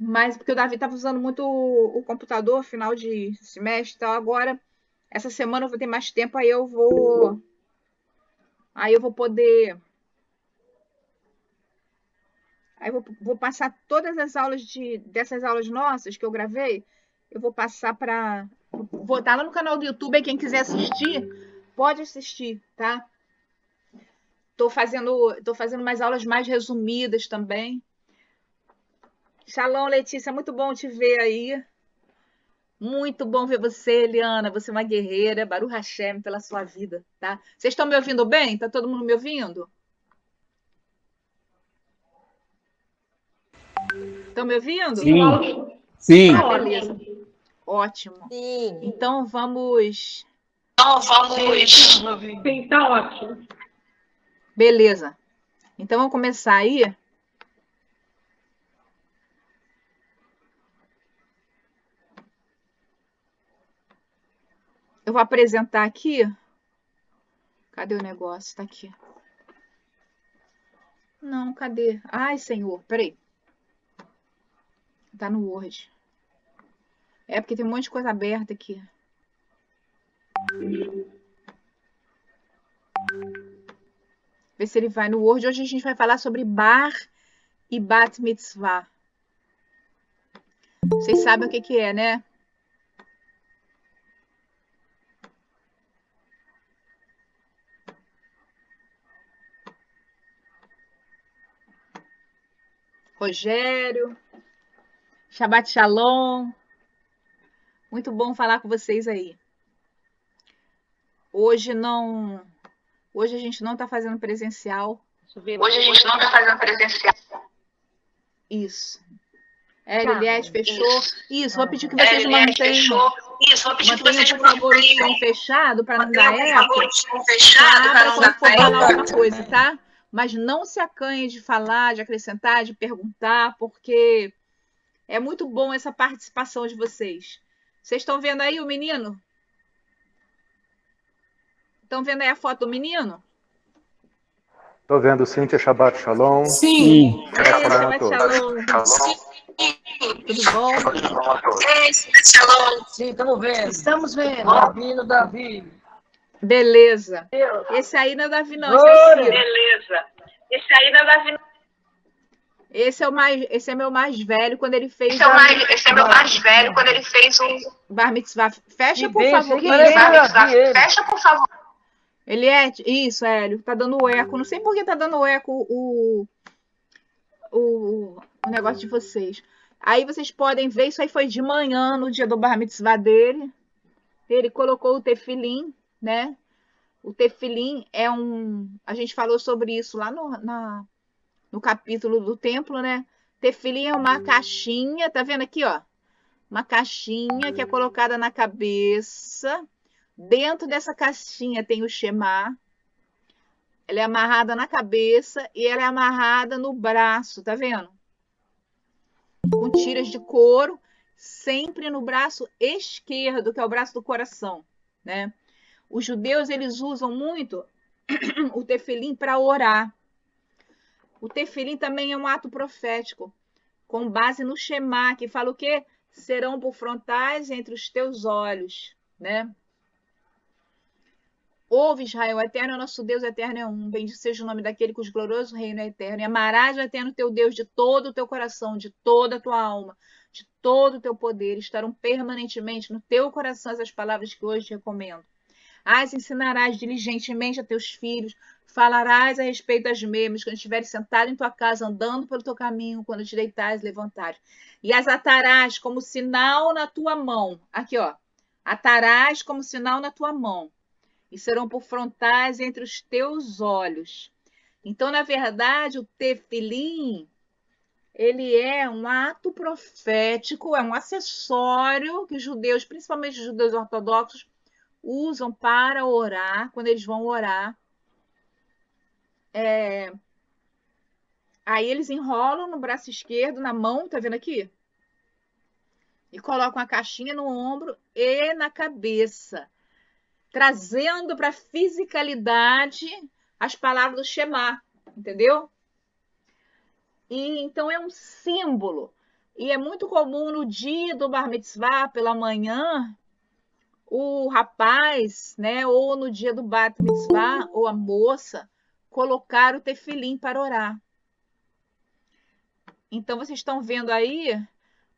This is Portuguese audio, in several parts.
mas porque o Davi estava usando muito o computador, final de semestre, então agora, essa semana eu vou ter mais tempo, aí eu vou poder, aí eu vou passar todas as aulas dessas aulas nossas que eu gravei, eu vou passar para, vou estar lá no canal do YouTube, aí quem quiser assistir, pode assistir, tá? Tô fazendo umas aulas mais resumidas também. Shalom, Letícia, muito bom te ver aí. Muito bom ver você, Eliana. Você é uma guerreira. Baruch Hashem pela sua vida, tá? Vocês estão me ouvindo bem? Tá todo mundo me ouvindo? Estão me ouvindo? Sim. Sim. Ah, beleza. Ótimo. Sim. Então vamos. Sim, tá ótimo. Beleza. Então vamos começar aí. Eu vou apresentar aqui. Cadê o negócio? Tá aqui. Não, cadê? Ai, Senhor, peraí. Tá no Word. É porque tem um monte de coisa aberta aqui. Ver se ele vai no Word. Hoje a gente vai falar sobre Bar e Bat Mitzvah. Vocês sabem o que é, né? Rogério, Shabbat Shalom. Muito bom falar com vocês aí. Hoje a gente não está fazendo presencial. Isso. Eliette fechou. Isso, vou pedir que vocês mantenham. Mantenham, por favor, o som fechado para não dar eco. Para quando for falar alguma coisa, tá? Mas não se acanhe de falar, de acrescentar, de perguntar, porque é muito bom essa participação de vocês. Vocês estão vendo aí o menino? Estão vendo aí a foto do menino? Estou vendo, Cíntia, Shabbat Shalom. Sim. Shabbat Shalom. Tudo bom? Sim, estamos vendo. Estamos vendo. Davi. Beleza. Esse aí não é Davi, não. Esse é o Ciro. Beleza. Esse aí não é Davi. Esse é meu mais velho quando ele fez. Esse é meu mais velho quando ele fez um Bar Mitzvah. Fecha, por bem, favor. sei que é. Bar Mitzvah. Fecha, por favor. Eliette, isso, Hélio. Tá dando eco. Não sei por que tá dando eco o negócio de vocês. Aí vocês podem ver, isso aí foi de manhã, no dia do Bar Mitzvah dele. Ele colocou o tefilim, né? O tefilim é um... A gente falou sobre isso lá no capítulo do templo, né? Tefilim é uma caixinha, tá vendo aqui, ó? Uma caixinha que é colocada na cabeça. Dentro dessa caixinha tem o Shema. Ela é amarrada na cabeça e ela é amarrada no braço, tá vendo? Com tiras de couro, sempre no braço esquerdo, que é o braço do coração, né? Os judeus, eles usam muito o tefilim para orar. O tefilim também é um ato profético, com base no Shema, que fala o quê? Serão por frontais entre os teus olhos, né? Ouve, Israel, o eterno é nosso Deus, o eterno é um. Bendito seja o nome daquele cujo glorioso reino é eterno. E amarás o eterno teu Deus de todo o teu coração, de toda a tua alma, de todo o teu poder. Estarão permanentemente no teu coração essas palavras que hoje te recomendo. As ensinarás diligentemente a teus filhos, falarás a respeito das mesmas, quando estiveres sentado em tua casa, andando pelo teu caminho, quando te deitares, levantares. E as atarás como sinal na tua mão. Aqui, ó. Atarás como sinal na tua mão. E serão por frontais entre os teus olhos. Então, na verdade, o tefilim, ele é um ato profético, é um acessório que os judeus, principalmente os judeus ortodoxos, usam para orar, quando eles vão orar. Aí eles enrolam no braço esquerdo, na mão, tá vendo aqui? E colocam a caixinha no ombro e na cabeça, trazendo para a fisicalidade as palavras do Shema, entendeu? E então é um símbolo. E é muito comum no dia do Bar Mitzvah, pela manhã, o rapaz, né, ou no dia do Bat Mitzvah, ou a moça, colocar o tefilim para orar. Então, vocês estão vendo aí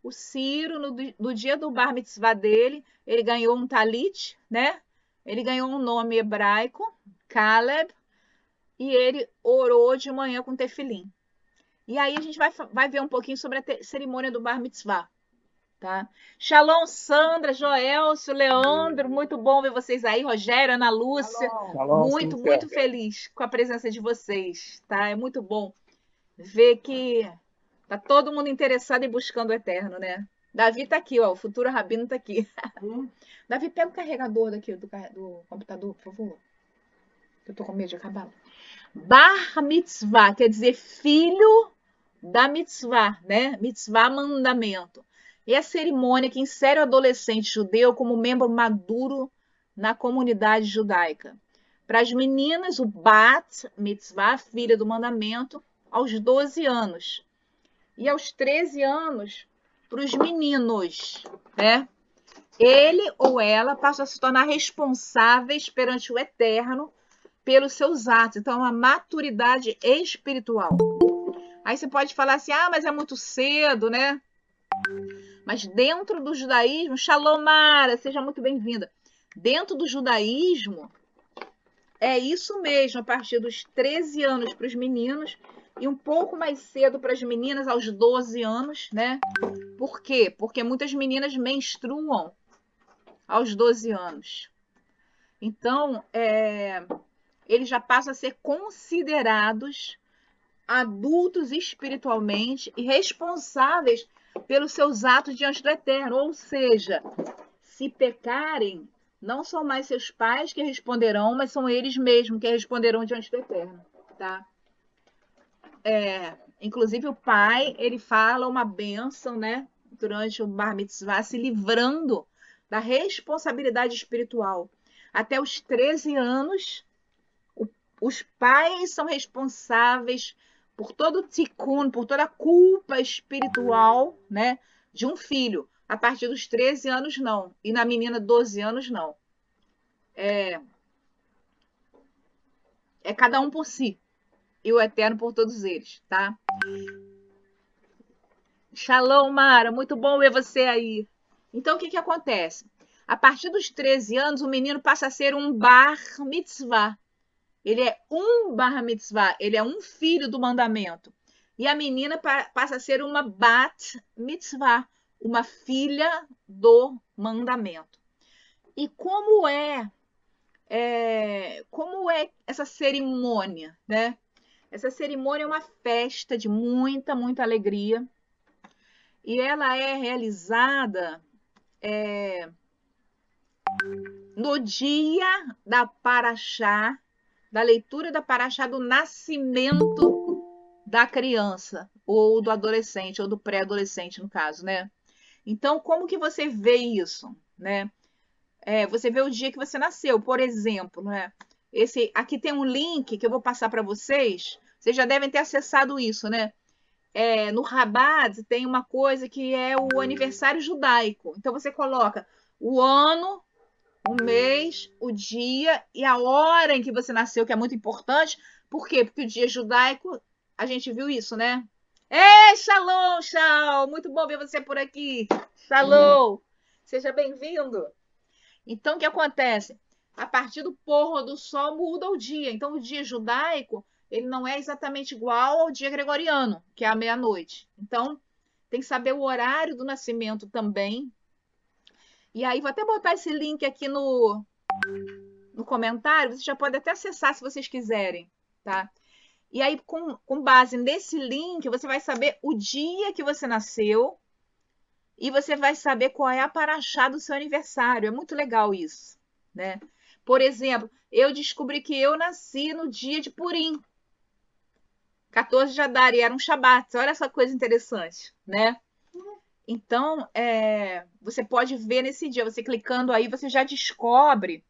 o Ciro, no dia do Bar Mitzvah dele, ele ganhou um talit, né? Ele ganhou um nome hebraico, Caleb, e ele orou de manhã com tefilim. E aí a gente vai ver um pouquinho sobre a cerimônia do Bar Mitzvah, tá? Shalom, Sandra, Joelcio, Leandro, muito bom ver vocês aí, Rogério, Ana Lúcia, Shalom, muito, Cíntia. muito feliz com a presença de vocês, tá? É muito bom ver que tá todo mundo interessado em buscando o eterno, né? Davi tá aqui, ó, o futuro rabino tá aqui. Davi, pega o carregador daqui do computador, por favor. Eu tô com medo de acabar. Bar mitzvah quer dizer filho da mitzvah, né? Mitzvah, mandamento. E a cerimônia que insere o adolescente judeu como membro maduro na comunidade judaica. Para as meninas, o bat mitzvah, filha do mandamento, aos 12 anos. E aos 13 anos, para os meninos, né? Ele ou ela passam a se tornar responsáveis perante o eterno pelos seus atos. Então, é uma maturidade espiritual. Aí você pode falar assim, mas é muito cedo, né? Mas dentro do judaísmo, Shalom Mara, seja muito bem-vinda. Dentro do judaísmo, é isso mesmo, a partir dos 13 anos para os meninos e um pouco mais cedo para as meninas, aos 12 anos, né? Por quê? Porque muitas meninas menstruam aos 12 anos. Então, eles já passam a ser considerados adultos espiritualmente e responsáveis pelos seus atos diante do eterno. Ou seja, se pecarem, não são mais seus pais que responderão, mas são eles mesmos que responderão diante do eterno, tá? Inclusive o pai, ele fala uma bênção, né? Durante o Bar Mitzvah, se livrando da responsabilidade espiritual. Até os 13 anos, os pais são responsáveis por todo o tikkun, por toda a culpa espiritual, né, de um filho. A partir dos 13 anos, não. E na menina, 12 anos, não. É cada um por si. E o eterno por todos eles, tá? Shalom, Mara. Muito bom ver você aí. Então, o que acontece? A partir dos 13 anos, o menino passa a ser um bar mitzvah. Ele é um bar mitzvah, ele é um filho do mandamento. E a menina passa a ser uma bat mitzvah, uma filha do mandamento. E como é essa cerimônia, né? Essa cerimônia é uma festa de muita, muita alegria. E ela é realizada no dia da Paraxá, da leitura da Paraxá do nascimento da criança, ou do adolescente, ou do pré-adolescente, no caso, né? Então, como que você vê isso, né? Você vê o dia que você nasceu, por exemplo, né? Aqui tem um link que eu vou passar para vocês. Vocês já devem ter acessado isso, né? No Rabat tem uma coisa que é o aniversário judaico. Então, você coloca o ano, o mês, o dia e a hora em que você nasceu, que é muito importante. Por quê? Porque o dia judaico, a gente viu isso, né? Shalom, Shal! Muito bom ver você por aqui. Shalom! Seja bem-vindo. Então, o que acontece? A partir do pôr do sol muda o dia. Então, o dia judaico, ele não é exatamente igual ao dia gregoriano, que é a meia-noite. Então, tem que saber o horário do nascimento também. E aí, vou até botar esse link aqui no comentário. Você já pode até acessar se vocês quiserem, tá? E aí, com base nesse link, você vai saber o dia que você nasceu e você vai saber qual é a paraxá do seu aniversário. É muito legal isso, né? Por exemplo, eu descobri que eu nasci no dia de Purim, 14 de Adar, e era um Shabat. Olha essa coisa interessante, né? Então, você pode ver nesse dia, você clicando aí, você já descobre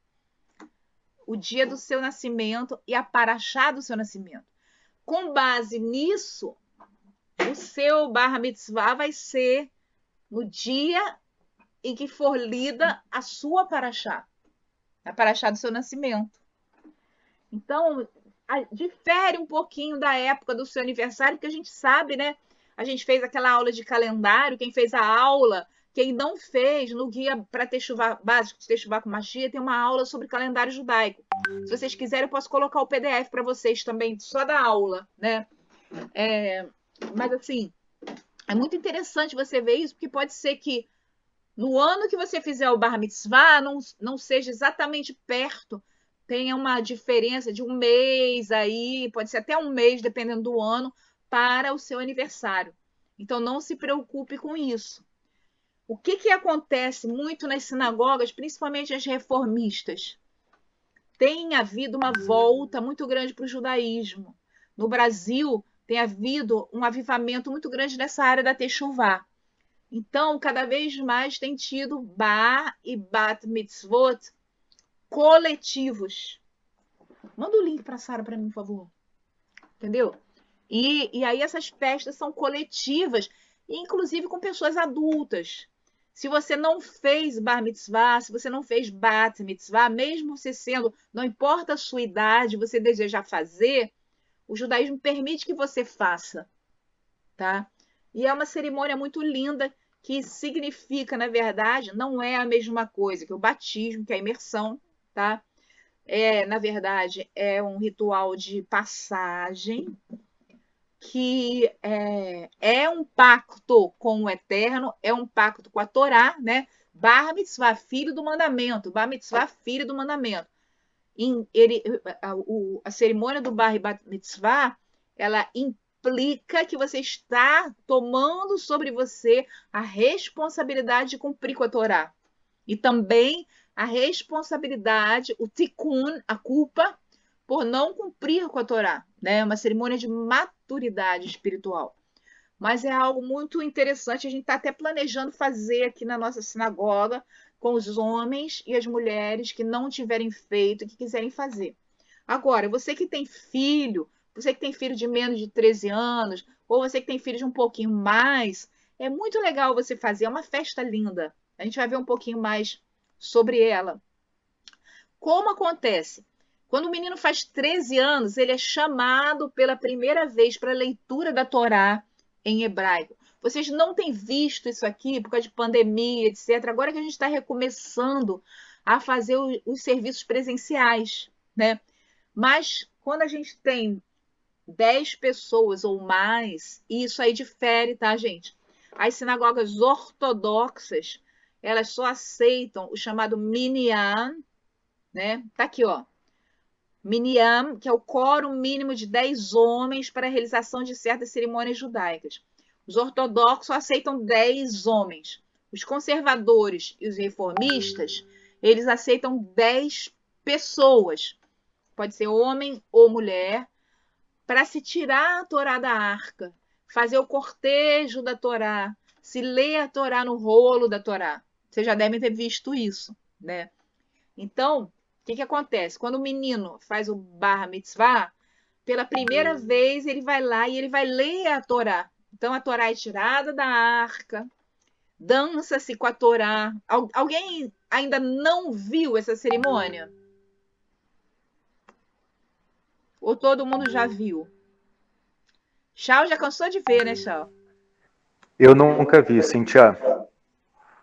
o dia do seu nascimento e a paraxá do seu nascimento. Com base nisso, o seu Bar Mitzvah vai ser no dia em que for lida a sua paraxá, a paraxá do seu nascimento. Então, difere um pouquinho da época do seu aniversário, porque a gente sabe, né? A gente fez aquela aula de calendário, quem fez a aula, quem não fez, no guia para Techuvá básico de Techuvá com Machia, tem uma aula sobre calendário judaico. Se vocês quiserem, eu posso colocar o PDF para vocês também, só da aula, né? Mas, assim, é muito interessante você ver isso, porque pode ser que no ano que você fizer o Bar Mitzvah, não seja exatamente perto, tenha uma diferença de um mês aí, pode ser até um mês, dependendo do ano, para o seu aniversário. Então, não se preocupe com isso. O que acontece muito nas sinagogas, principalmente as reformistas? Tem havido uma volta muito grande para o judaísmo. No Brasil, tem havido um avivamento muito grande nessa área da Techuvá. Então, cada vez mais tem tido bar e bat mitzvot coletivos. Manda o link para a Sara para mim, por favor. Entendeu? E aí essas festas são coletivas, inclusive com pessoas adultas. Se você não fez bar mitzvah, se você não fez bat mitzvah, mesmo você sendo, não importa a sua idade, você deseja fazer, o judaísmo permite que você faça, tá? E é uma cerimônia muito linda que significa, na verdade, não é a mesma coisa que o batismo, que a imersão, tá? Na verdade, é um ritual de passagem que é um pacto com o Eterno, é um pacto com a Torá, né? Bar mitzvah, filho do mandamento. Bar mitzvah, filho do mandamento. A cerimônia do Bar mitzvah, ela implica que você está tomando sobre você a responsabilidade de cumprir com a Torá. E também a responsabilidade, o tikkun, a culpa, por não cumprir com a Torá. Né? Uma cerimônia de maturidade espiritual. Mas é algo muito interessante, a gente está até planejando fazer aqui na nossa sinagoga, com os homens e as mulheres que não tiverem feito e que quiserem fazer. Agora, você que tem filho, você que tem filho de menos de 13 anos, ou você que tem filho de um pouquinho mais, é muito legal você fazer, é uma festa linda. A gente vai ver um pouquinho mais sobre ela. Como acontece? Quando o menino faz 13 anos, ele é chamado pela primeira vez para a leitura da Torá em hebraico. Vocês não têm visto isso aqui por causa de pandemia, etc. Agora que a gente está recomeçando a fazer os serviços presenciais, né? Mas quando a gente tem 10 pessoas ou mais, isso aí difere, tá, gente? As sinagogas ortodoxas, elas só aceitam o chamado minyan, né? Tá aqui, ó. Minyan, que é o quórum mínimo de 10 homens para a realização de certas cerimônias judaicas. Os ortodoxos aceitam 10 homens. Os conservadores e os reformistas, eles aceitam 10 pessoas. Pode ser homem ou mulher, para se tirar a Torá da arca, fazer o cortejo da Torá, se ler a Torá no rolo da Torá. Vocês já devem ter visto isso, né? Então, o que acontece? Quando o menino faz o bar mitzvah, pela primeira vez ele vai lá e ele vai ler a Torá. Então, a Torá é tirada da arca, dança-se com a Torá. Alguém ainda não viu essa cerimônia? Ou todo mundo já viu? Chau já cansou de ver, né, Chau? Eu nunca vi, Cíntia.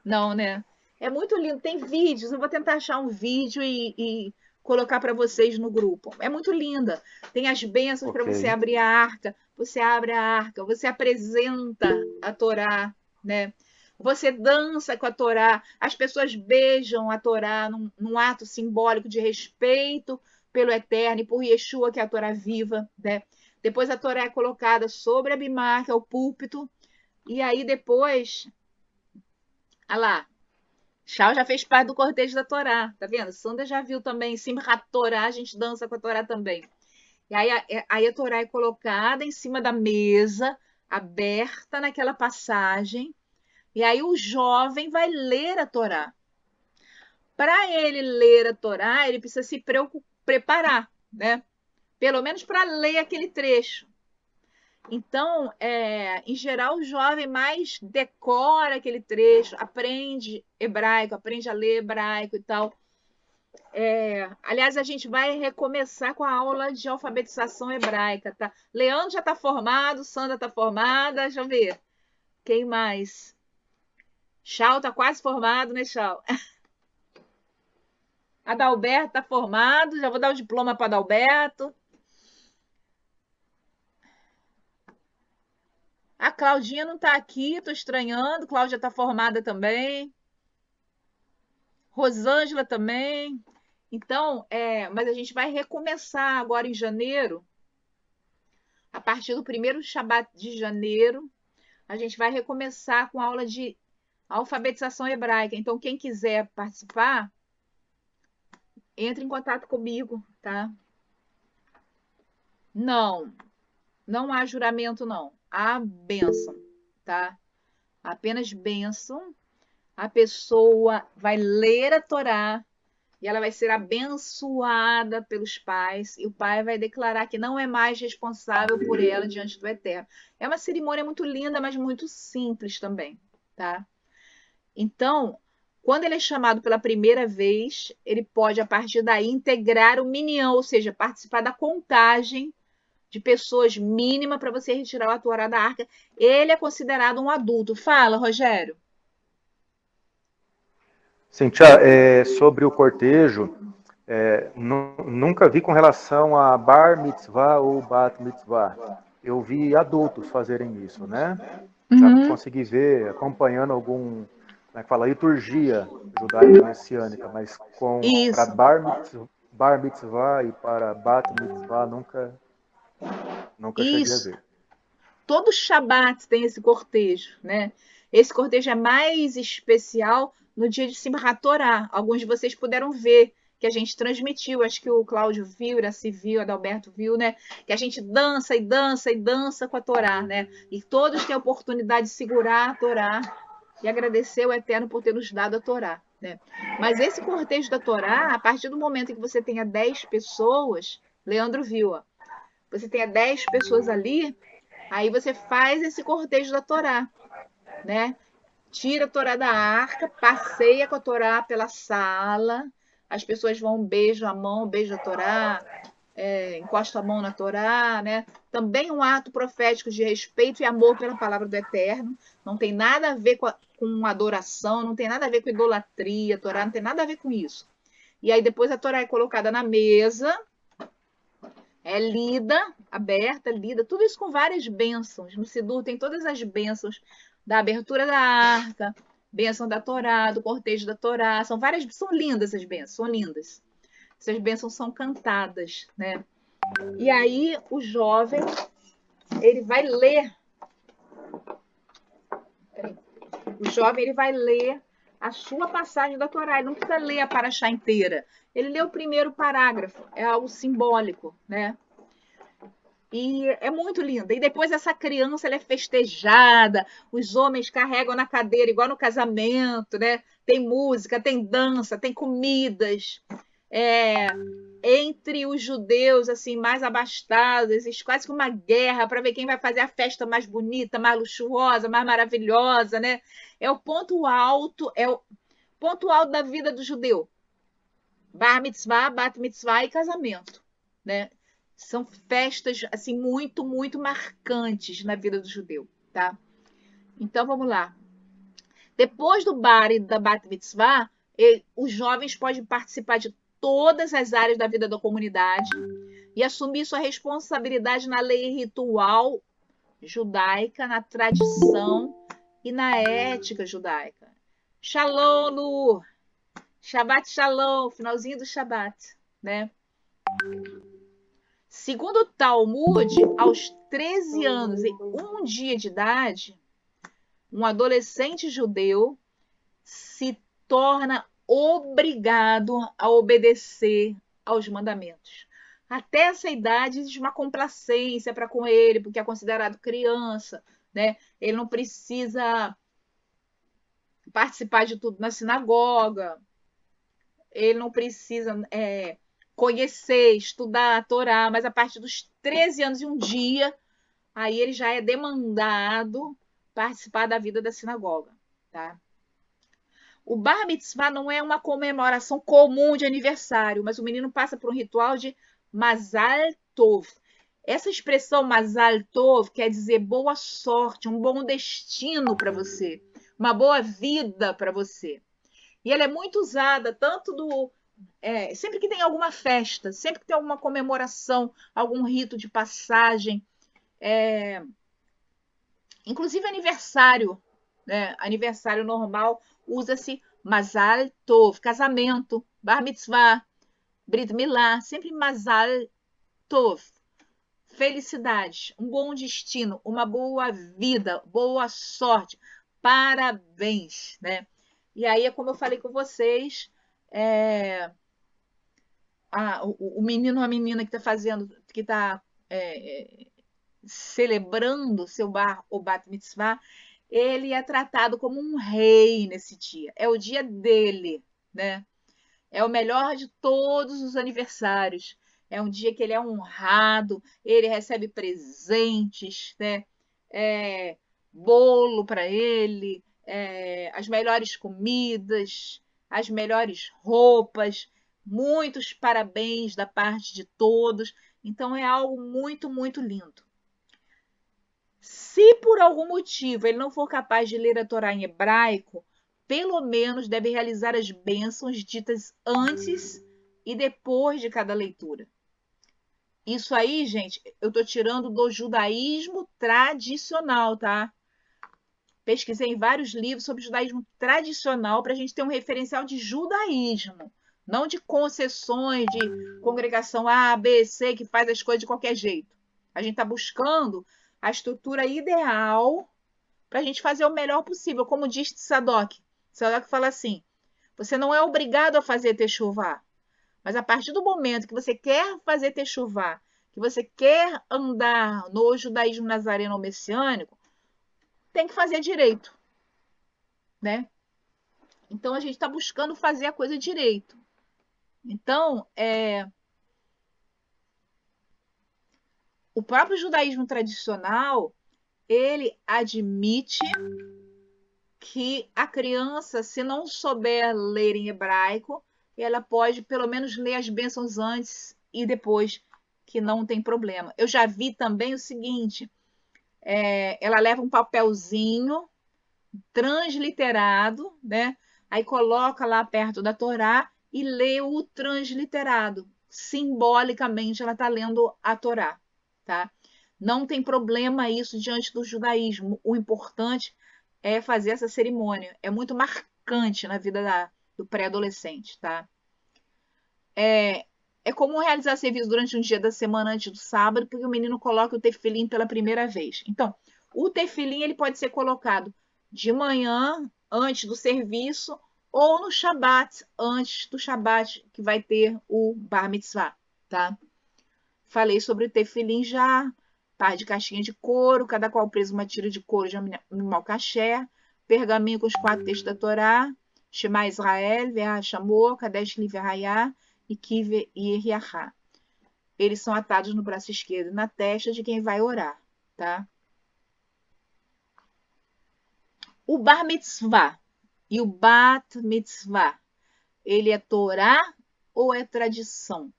Não, né? É muito lindo. Tem vídeos. Eu vou tentar achar um vídeo e colocar para vocês no grupo. É muito linda. Tem as bênçãos para você abrir a arca. Você abre a arca. Você apresenta a Torá, né? Você dança com a Torá. As pessoas beijam a Torá num ato simbólico de respeito pelo Eterno e por Yeshua, que é a Torá viva, né? Depois a Torá é colocada sobre a bimá, que é o púlpito. E aí depois... Olha lá. Chau já fez parte do cortejo da Torá, tá vendo? Sandra já viu também, Simchat Torá, a gente dança com a Torá também. E aí a Torá é colocada em cima da mesa, aberta naquela passagem, e aí o jovem vai ler a Torá. Para ele ler a Torá, ele precisa se preparar, né? Pelo menos para ler aquele trecho. Então, em geral, o jovem mais decora aquele trecho, aprende hebraico, aprende a ler hebraico e tal. Aliás, a gente vai recomeçar com a aula de alfabetização hebraica, tá? Leandro já está formado, Sandra está formada, deixa eu ver. Quem mais? Chau está quase formado, né, Chau? Adalberto está formado, já vou dar o diploma para Adalberto. A Claudinha não está aqui, estou estranhando. Cláudia está formada também. Rosângela também. Então, mas a gente vai recomeçar agora em janeiro. A partir do primeiro Shabat de janeiro, a gente vai recomeçar com a aula de alfabetização hebraica. Então, quem quiser participar, entre em contato comigo, tá? Não há juramento, não. Há bênção, tá? Apenas bênção. A pessoa vai ler a Torá e ela vai ser abençoada pelos pais e o pai vai declarar que não é mais responsável por ela diante do Eterno. É uma cerimônia muito linda, mas muito simples também, tá? Então, quando ele é chamado pela primeira vez, ele pode, a partir daí, integrar o minyan, ou seja, participar da contagem de pessoas mínima para você retirar a Torá da arca. Ele é considerado um adulto. Fala, Rogério. Sim, tia, sobre o cortejo, nunca vi com relação a bar mitzvah ou bat mitzvah. Eu vi adultos fazerem isso, né? Já consegui ver, acompanhando como é que fala, liturgia judaica messiânica, mas para Isso. bar mitzvah e para bat mitzvah nunca cheguei a Isso. ver. Todo Shabat tem esse cortejo, né? Esse cortejo é mais especial no dia de Simchat Torá. Alguns de vocês puderam ver que a gente transmitiu, acho que o Cláudio viu, o Iraci viu, o Adalberto viu, né? Que a gente dança e dança e dança com a Torá, né? E todos têm a oportunidade de segurar a Torá e agradecer ao Eterno por ter nos dado a Torá, né? Mas esse cortejo da Torá, a partir do momento em que você tenha 10 pessoas, Leandro viu, ó, você tenha 10 pessoas ali, aí você faz esse cortejo da Torá, né? Tira a Torá da arca, passeia com a Torá pela sala, as pessoas vão, beijam a mão, beijam a Torá, encosta a mão na Torá, né? Também um ato profético de respeito e amor pela palavra do Eterno. Não tem nada a ver com adoração, não tem nada a ver com idolatria, a Torá não tem nada a ver com isso. E aí depois a Torá é colocada na mesa, é lida, aberta, lida, tudo isso com várias bênçãos. No Sidur tem todas as bênçãos da abertura da arca, bênção da Torá, do cortejo da Torá, são lindas essas bênçãos, são lindas. Essas bênçãos são cantadas, né? E aí o jovem, ele vai ler. O jovem, ele vai ler a sua passagem da Torá. Ele não precisa ler a paraxá inteira. Ele lê o primeiro parágrafo. É algo simbólico, né? E é muito linda. E depois essa criança, ela é festejada. Os homens carregam na cadeira, igual no casamento, né? Tem música, tem dança, tem comidas. Entre os judeus assim mais abastados, existe quase que uma guerra para ver quem vai fazer a festa mais bonita, mais luxuosa, mais maravilhosa, né? É o ponto alto da vida do judeu. Bar mitzvah, bat mitzvah e casamento, né? São festas assim muito, muito marcantes na vida do judeu, tá? Então vamos lá. Depois do bar e da bat mitzvah, os jovens podem participar de todas as áreas da vida da comunidade e assumir sua responsabilidade na lei ritual judaica, na tradição e na ética judaica. Shalom, Lu! Shabbat Shalom, finalzinho do Shabbat, né? Segundo o Talmud, aos 13 anos e 1 dia de idade, um adolescente judeu se torna obrigado a obedecer aos mandamentos. Até essa idade existe uma complacência para com ele, porque é considerado criança, né? Ele não precisa participar de tudo na sinagoga, ele não precisa conhecer, estudar a Torá, mas a partir dos 13 anos e 1 dia, aí ele já é demandado participar da vida da sinagoga, tá? O Bar Mitzvah não é uma comemoração comum de aniversário, mas o menino passa por um ritual de Mazal Tov. Essa expressão Mazal Tov quer dizer boa sorte, um bom destino para você, uma boa vida para você. E ela é muito usada tanto sempre que tem alguma festa, sempre que tem alguma comemoração, algum rito de passagem, inclusive aniversário, né? Aniversário normal, usa-se Mazal Tov, casamento, Bar Mitzvah, Brit Milá, sempre Mazal Tov. Felicidade, um bom destino, uma boa vida, boa sorte, parabéns, né? E aí é como eu falei com vocês, o menino ou a menina que está fazendo, que está celebrando seu bar ou bat mitzvah, ele é tratado como um rei nesse dia. É o dia dele, né? É o melhor de todos os aniversários. É um dia que ele é honrado, ele recebe presentes, né? Bolo para ele, as melhores comidas, as melhores roupas, muitos parabéns da parte de todos. Então é algo muito, muito lindo. Se por algum motivo ele não for capaz de ler a Torá em hebraico, pelo menos deve realizar as bênçãos ditas antes e depois de cada leitura. Isso aí, gente, eu estou tirando do judaísmo tradicional, tá? Pesquisei em vários livros sobre judaísmo tradicional para a gente ter um referencial de judaísmo, não de concessões de congregação A, B, C, que faz as coisas de qualquer jeito. A gente está buscando a estrutura ideal para a gente fazer o melhor possível, como diz Tzadok. Tzadok fala assim, você não é obrigado a fazer techuvá, mas a partir do momento que você quer fazer techuvá, que você quer andar no judaísmo nazareno ou messiânico, tem que fazer direito, né? Então a gente está buscando fazer a coisa direito. Então, o próprio judaísmo tradicional, ele admite que a criança, se não souber ler em hebraico, ela pode pelo menos ler as bênçãos antes e depois, que não tem problema. Eu já vi também o seguinte, ela leva um papelzinho transliterado, né? Aí coloca lá perto da Torá e lê o transliterado. Simbolicamente ela está lendo a Torá, tá? Não tem problema isso diante do judaísmo. O importante é fazer essa cerimônia. É muito marcante na vida do pré-adolescente, tá? É comum realizar serviço durante um dia da semana antes do sábado, porque o menino coloca o tefilim pela primeira vez. Então, o tefilim ele pode ser colocado de manhã, antes do serviço, ou no Shabat, antes do Shabat, que vai ter o Bar Mitzvah, tá? Falei sobre o tefilim já, par de caixinha de couro, cada qual preso uma tira de couro de animal caché, pergaminho com os 4 textos da Torá, Shema Israel, Ve'ah Shamor, Kadesh Li Ve'hayah, e Kive e Eriahá. Eles são atados no braço esquerdo e na testa de quem vai orar, tá? O Bar Mitzvah e o Bat Mitzvah, ele é Torá ou é tradição?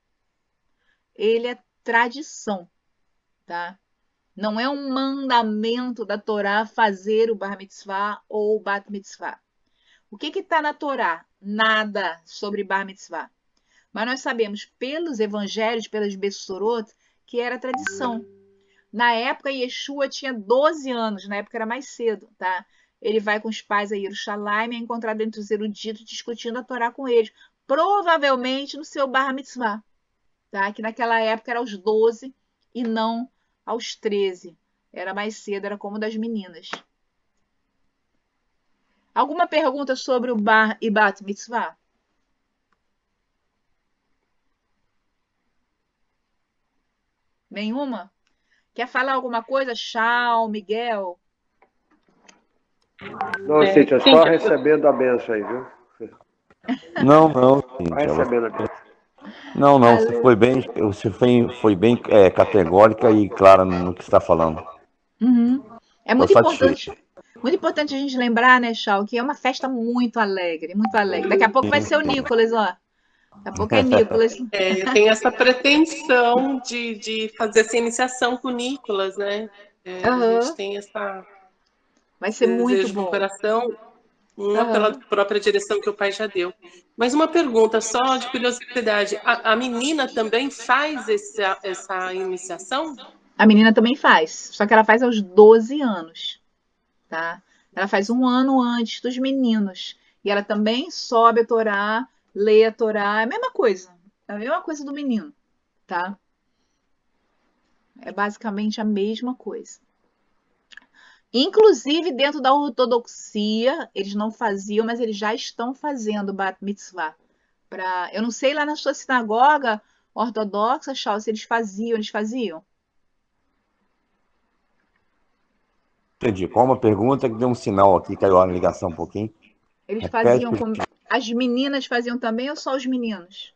Ele é tradição, tá? Não é um mandamento da Torá fazer o Bar Mitzvah ou o Bat Mitzvah. O que está na Torá? Nada sobre Bar Mitzvah. Mas nós sabemos pelos evangelhos, pelas Bessorot, que era tradição. Na época, Yeshua tinha 12 anos, na época era mais cedo, tá? Ele vai com os pais a Jerusalém e é encontrado entre os eruditos discutindo a Torá com eles, provavelmente no seu Bar Mitzvah, tá? Que naquela época era aos 12 e não aos 13. Era mais cedo, era como das meninas. Alguma pergunta sobre o Bar e Bat Mitzvah? Nenhuma? Quer falar alguma coisa? Chau, Miguel? Não, Cíntia, só recebendo a benção aí, viu? Não, Só Cíntia. recebendo a benção. Não, você foi bem categórica e clara no que está falando. Uhum. É Tô satisfeito. muito importante a gente lembrar, né, Chau, que é uma festa muito alegre, muito alegre. Daqui a pouco vai Sim, ser o sim. Nicolas, ó. Daqui a pouco é Nicolas. Eu tenho essa pretensão de fazer essa iniciação com o Nicolas, né? A gente Aham. tem esse Vai ser muito desejo no bom. coração, não pela Aham. própria direção que o pai já deu. Mas uma pergunta só de curiosidade: a menina também faz essa iniciação? A menina também faz, só que ela faz aos 12 anos, tá? Ela faz um ano antes dos meninos. E ela também sobe a Torá, lê a Torá, é a mesma coisa do menino, tá? É basicamente a mesma coisa. Inclusive, dentro da ortodoxia, eles não faziam, mas eles já estão fazendo Bat Mitzvah. Eu não sei lá na sua sinagoga ortodoxa, Charles, se eles faziam. Entendi. Qual uma pergunta que deu um sinal aqui, caiu a ligação um pouquinho. Eles Repete. faziam como. As meninas faziam também ou só os meninos?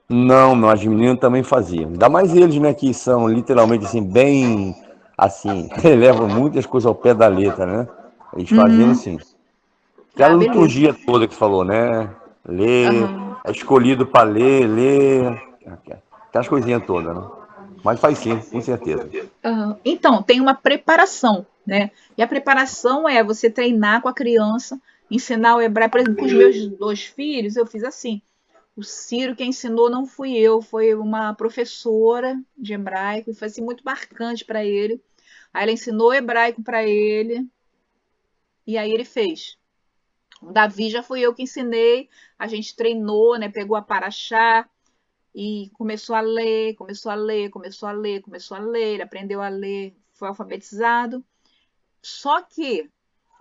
Não, não, as meninas também faziam. Ainda mais eles, né, que são literalmente assim, bem assim, levam muitas coisas ao pé da letra, né? Eles faziam Uhum. assim. Aquela Ah, beleza. liturgia toda que falou, né? Ler, Aham. é escolhido para ler, aquelas coisinhas todas, né? Mas faz sim, com certeza. Aham. Então, tem uma preparação, né? E a preparação é você treinar com a criança, ensinar o hebraico. Por exemplo, com os meus 2 filhos, eu fiz assim. O Ciro, quem ensinou não fui eu, foi uma professora de hebraico, e foi assim, muito marcante para ele. Aí ela ensinou hebraico para ele, e aí ele fez. O Davi já fui eu que ensinei, a gente treinou, né? Pegou a paraxá e começou a ler, começou a ler, começou a ler, começou a ler, ele aprendeu a ler, foi alfabetizado. Só que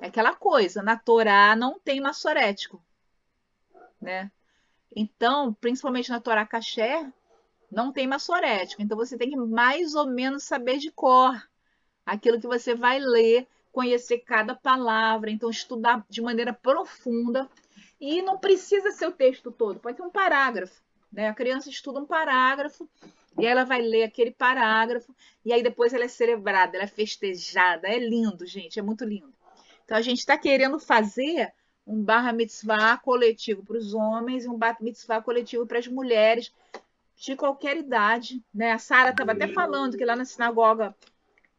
é aquela coisa, na Torá não tem maçorético, né? Então, principalmente na Torá Kasher, não tem maçorético. Então, você tem que mais ou menos saber de cor aquilo que você vai ler, conhecer cada palavra, então estudar de maneira profunda. E não precisa ser o texto todo, pode ser um parágrafo. Né? A criança estuda um parágrafo e ela vai ler aquele parágrafo e aí depois ela é celebrada, ela é festejada. É lindo, gente, é muito lindo. Então a gente está querendo fazer um bar mitzvah coletivo para os homens e um bar mitzvah coletivo para as mulheres de qualquer idade. Né? A Sara estava até falando que lá na sinagoga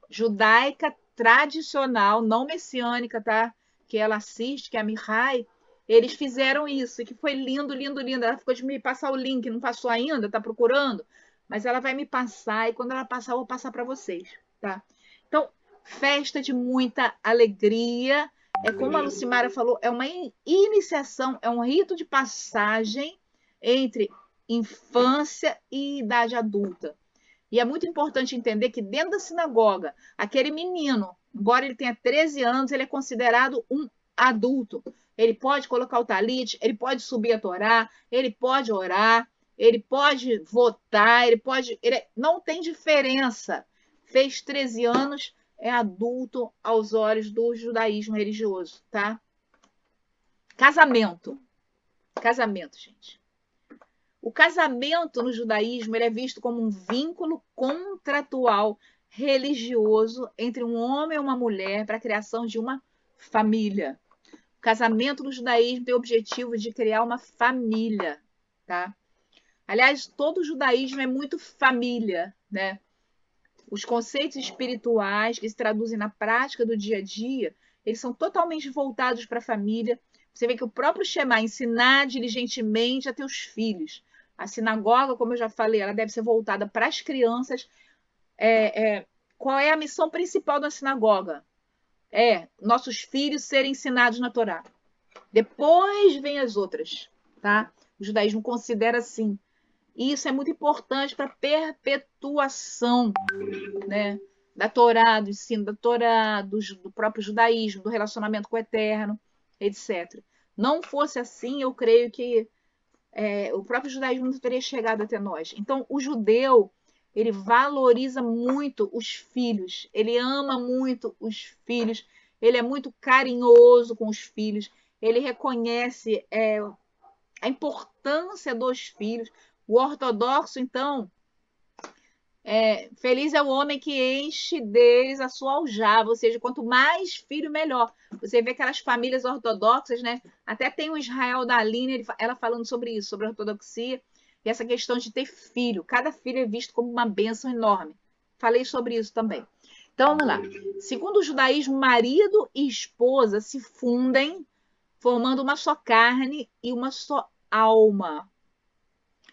judaica tradicional, não messiânica, tá? Que ela assiste, que é a Mihai, eles fizeram isso, e que foi lindo, lindo, lindo. Ela ficou de me passar o link, não passou ainda, tá procurando, mas ela vai me passar, e quando ela passar, eu vou passar para vocês, tá? Então, festa de muita alegria, é como a Lucimara falou, é uma iniciação, é um rito de passagem entre infância e idade adulta. E é muito importante entender que dentro da sinagoga, aquele menino, embora ele tenha 13 anos, ele é considerado um adulto. Ele pode colocar o talit, ele pode subir a Torá, ele pode orar, ele pode votar, não tem diferença. Fez 13 anos, é adulto aos olhos do judaísmo religioso, tá? Casamento. Casamento, gente. O casamento no judaísmo ele é visto como um vínculo contratual religioso entre um homem e uma mulher para a criação de uma família. O casamento no judaísmo tem o objetivo de criar uma família, tá? Aliás, todo o judaísmo é muito família, né? Os conceitos espirituais que se traduzem na prática do dia a dia, eles são totalmente voltados para a família. Você vê que o próprio Shema, ensinar diligentemente a teus filhos. A sinagoga, como eu já falei, ela deve ser voltada para as crianças. Qual é a missão principal da sinagoga? É nossos filhos serem ensinados na Torá. Depois vem as outras, tá? O judaísmo considera assim. E isso é muito importante para a perpetuação, né, da Torá, do ensino da Torá, do próprio judaísmo, do relacionamento com o Eterno, etc. Não fosse assim, eu creio que o próprio judaísmo não teria chegado até nós. Então, o judeu, ele valoriza muito os filhos, ele ama muito os filhos, ele é muito carinhoso com os filhos, ele reconhece a importância dos filhos. O ortodoxo, então, Feliz é o homem que enche deles a sua aljava, ou seja, quanto mais filho, melhor. Você vê aquelas famílias ortodoxas, né? Até tem o Israel da Aline, ela falando sobre isso, sobre a ortodoxia, e essa questão de ter filho. Cada filho é visto como uma bênção enorme. Falei sobre isso também. Então, vamos lá. Segundo o judaísmo, marido e esposa se fundem, formando uma só carne e uma só alma.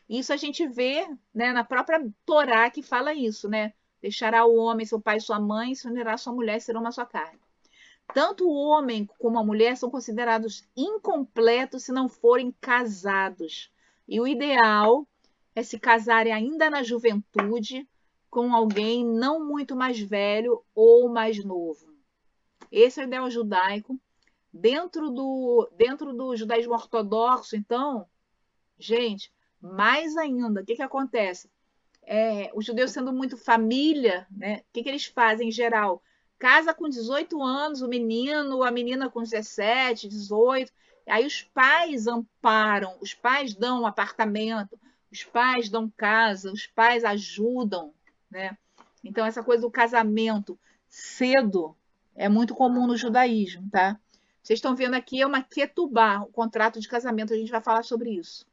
Isso a gente vê, né, na própria Torá que fala isso, né? Deixará o homem seu pai e sua mãe, se unirá a sua mulher, serão uma só carne. Tanto o homem como a mulher são considerados incompletos se não forem casados. E o ideal é se casarem ainda na juventude com alguém não muito mais velho ou mais novo. Esse é o ideal judaico. Dentro do judaísmo ortodoxo, então, gente, mais ainda, o que acontece? Os judeus sendo muito família, né? O que eles fazem em geral? Casa com 18 anos, o menino, a menina com 17, 18. Aí os pais amparam, os pais dão um apartamento, os pais dão casa, os pais ajudam, né? Então, essa coisa do casamento cedo é muito comum no judaísmo, tá? Vocês estão vendo aqui, é uma ketubá, o contrato de casamento, a gente vai falar sobre isso.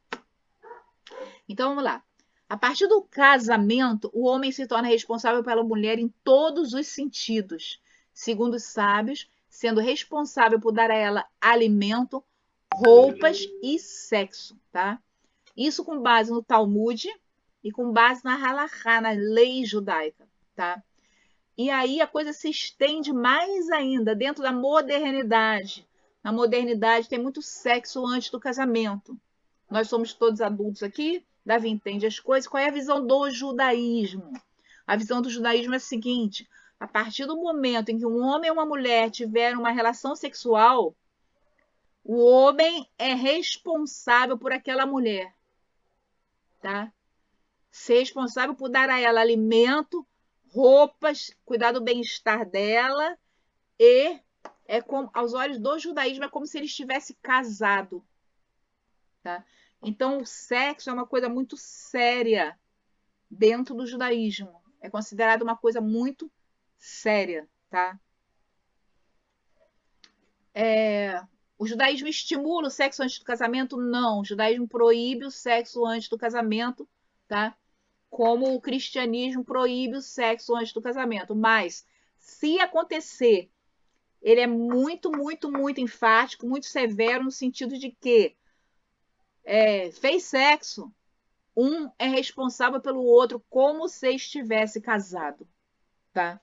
Então, vamos lá. A partir do casamento, o homem se torna responsável pela mulher em todos os sentidos, segundo os sábios, sendo responsável por dar a ela alimento, roupas e sexo, tá? Isso com base no Talmud e com base na Halachá, na lei judaica, tá? E aí a coisa se estende mais ainda dentro da modernidade. Na modernidade tem muito sexo antes do casamento. Nós somos todos adultos aqui, Davi entende as coisas. Qual é a visão do judaísmo? A visão do judaísmo é a seguinte: a partir do momento em que um homem e uma mulher tiveram uma relação sexual, o homem é responsável por aquela mulher, tá? Ser responsável por dar a ela alimento, roupas, cuidar do bem-estar dela e aos olhos do judaísmo é como se ele estivesse casado, tá? Então o sexo é uma coisa muito séria dentro do judaísmo. É considerado uma coisa muito séria, tá? O judaísmo estimula o sexo antes do casamento? Não. O judaísmo proíbe o sexo antes do casamento, tá? Como o cristianismo proíbe o sexo antes do casamento. Mas, se acontecer, ele é muito, muito, muito enfático, muito severo, no sentido de que fez sexo, um é responsável pelo outro como se estivesse casado, tá?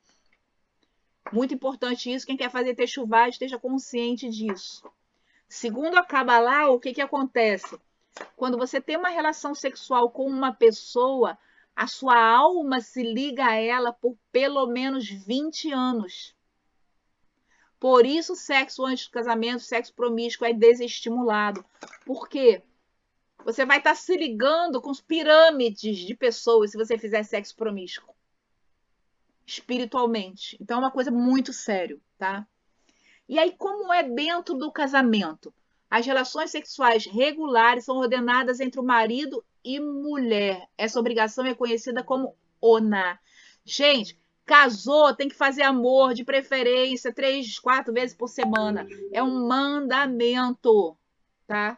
Muito importante isso. Quem quer fazer techuvá esteja consciente disso. Segundo a Kabbalah, o que acontece? Quando você tem uma relação sexual com uma pessoa, a sua alma se liga a ela por pelo menos 20 anos. Por isso, o sexo antes do casamento, sexo promíscuo é desestimulado. Por quê? Você vai estar se ligando com as pirâmides de pessoas se você fizer sexo promíscuo, espiritualmente. Então, é uma coisa muito séria, tá? E aí, como é dentro do casamento? As relações sexuais regulares são ordenadas entre o marido e mulher. Essa obrigação é conhecida como oná. Gente, casou, tem que fazer amor, de preferência, 3, 4 vezes por semana. É um mandamento, tá?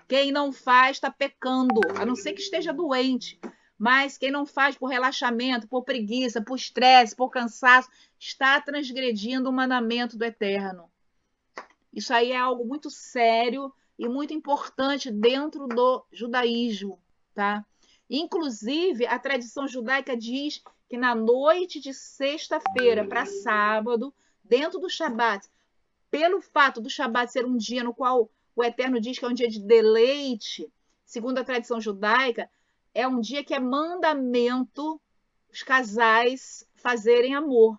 Quem não faz está pecando, a não ser que esteja doente. Mas quem não faz por relaxamento, por preguiça, por estresse, por cansaço, está transgredindo o mandamento do Eterno. Isso aí é algo muito sério e muito importante dentro do judaísmo, tá? Inclusive, a tradição judaica diz que na noite de sexta-feira para sábado, dentro do Shabat, pelo fato do Shabat ser um dia no qual o Eterno diz que é um dia de deleite, segundo a tradição judaica, é um dia que é mandamento os casais fazerem amor,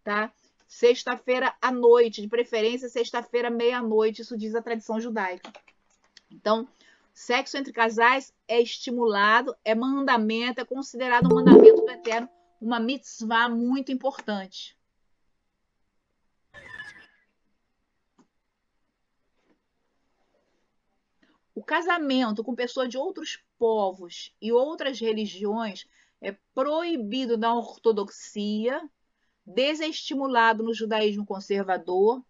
tá? Sexta-feira à noite, de preferência sexta-feira meia-noite, isso diz a tradição judaica. Então, sexo entre casais é estimulado, é mandamento, é considerado um mandamento do Eterno, uma mitzvah muito importante. O casamento com pessoas de outros povos e outras religiões é proibido na ortodoxia, desestimulado no judaísmo conservador,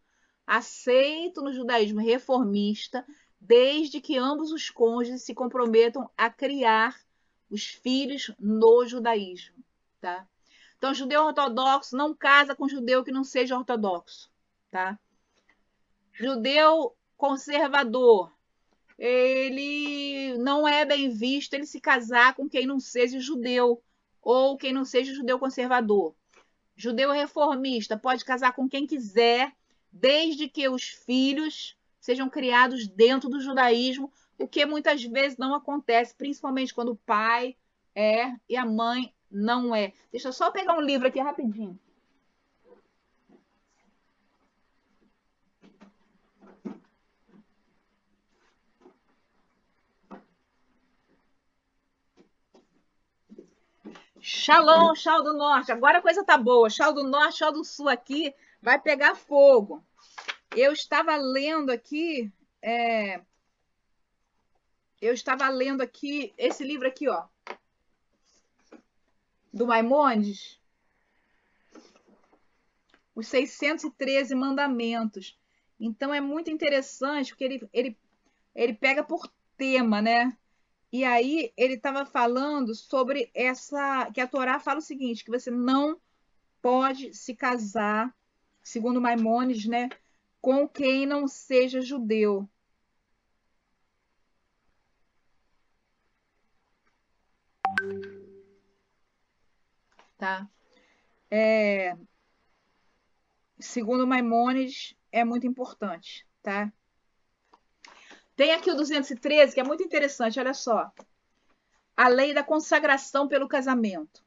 aceito no judaísmo reformista, desde que ambos os cônjuges se comprometam a criar os filhos no judaísmo, tá? Então, judeu ortodoxo não casa com judeu que não seja ortodoxo, tá? Judeu conservador, ele não é bem visto ele se casar com quem não seja judeu ou quem não seja judeu conservador. Judeu reformista pode casar com quem quiser, desde que os filhos sejam criados dentro do judaísmo, o que muitas vezes não acontece, principalmente quando o pai é e a mãe não é. Deixa eu só pegar um livro aqui rapidinho. Shalom, Chal do Norte. Agora a coisa tá boa. Chal do Norte, Chal do Sul aqui vai pegar fogo. Eu estava lendo aqui, esse livro aqui, ó, do Maimônides, os 613 mandamentos. Então é muito interessante porque ele pega por tema, né? E aí ele estava falando sobre que a Torá fala o seguinte, que você não pode se casar, segundo Maimônides, né, com quem não seja judeu. Tá? Segundo Maimônides, é muito importante, tá? Tem aqui o 213, que é muito interessante, olha só. A lei da consagração pelo casamento.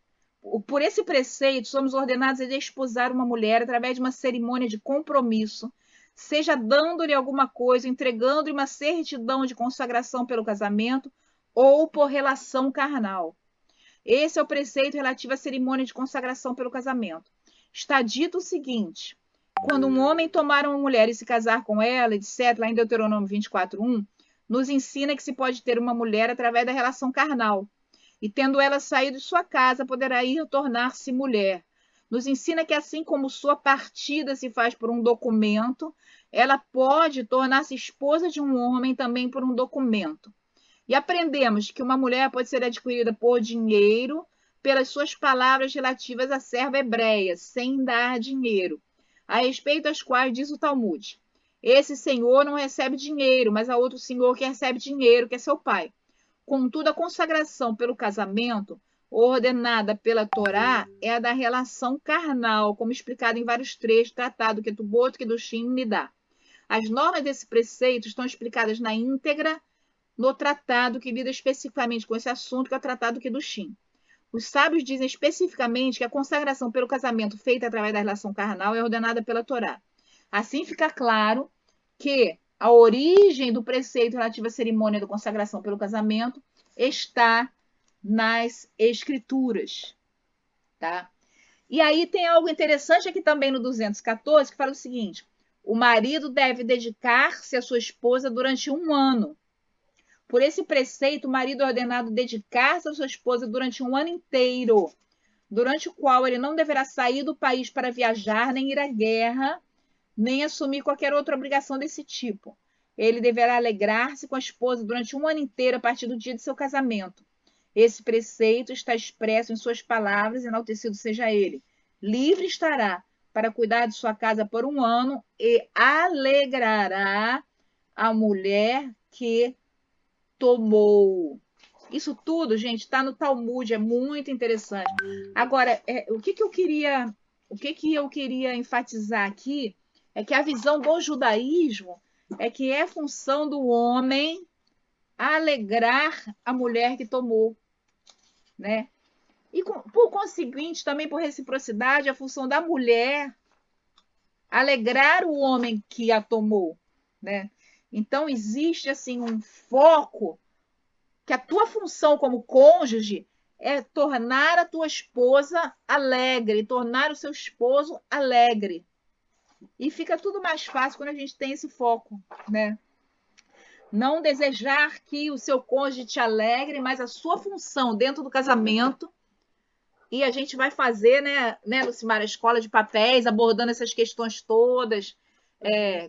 Por esse preceito, somos ordenados a desposar uma mulher através de uma cerimônia de compromisso, seja dando-lhe alguma coisa, entregando-lhe uma certidão de consagração pelo casamento ou por relação carnal. Esse é o preceito relativo à cerimônia de consagração pelo casamento. Está dito o seguinte: quando um homem tomar uma mulher e se casar com ela, etc., lá em Deuteronômio 24:1, nos ensina que se pode ter uma mulher através da relação carnal. E tendo ela saído de sua casa, poderá ir tornar-se mulher. Nos ensina que assim como sua partida se faz por um documento, ela pode tornar-se esposa de um homem também por um documento. E aprendemos que uma mulher pode ser adquirida por dinheiro, pelas suas palavras relativas à serva hebreia, sem dar dinheiro, a respeito das quais diz o Talmud: esse senhor não recebe dinheiro, mas há outro senhor que recebe dinheiro, que é seu pai. Contudo, a consagração pelo casamento, ordenada pela Torá, é a da relação carnal, como explicado em vários trechos, tratado Ketubot, Kedushim, Nidá. As normas desse preceito estão explicadas na íntegra no tratado que lida especificamente com esse assunto, que é o tratado Kedushim. Os sábios dizem especificamente que a consagração pelo casamento feita através da relação carnal é ordenada pela Torá. Assim fica claro que a origem do preceito relativo à cerimônia da consagração pelo casamento está nas Escrituras. Tá? E aí tem algo interessante aqui também no 214, que fala o seguinte: o marido deve dedicar-se à sua esposa durante 1 ano. Por esse preceito, o marido é ordenado dedicar-se à sua esposa durante 1 ano inteiro, durante o qual ele não deverá sair do país para viajar, nem ir à guerra, nem assumir qualquer outra obrigação desse tipo. Ele deverá alegrar-se com a esposa durante 1 ano inteiro a partir do dia de seu casamento. Esse preceito está expresso em suas palavras, enaltecido seja ele. Livre estará para cuidar de sua casa por 1 ano e alegrará a mulher que tomou. Isso tudo, gente, está no Talmud, é muito interessante. Agora, o que eu queria enfatizar aqui é que a visão do judaísmo é que é função do homem alegrar a mulher que tomou, né? E por conseguinte, também por reciprocidade, a função da mulher alegrar o homem que a tomou, né? Então existe assim um foco que a tua função como cônjuge é tornar a tua esposa alegre, tornar o seu esposo alegre. E fica tudo mais fácil quando a gente tem esse foco, né? Não desejar que o seu cônjuge te alegre, mas a sua função dentro do casamento E a gente vai fazer, né, Lucimar, a escola de papéis, abordando essas questões todas,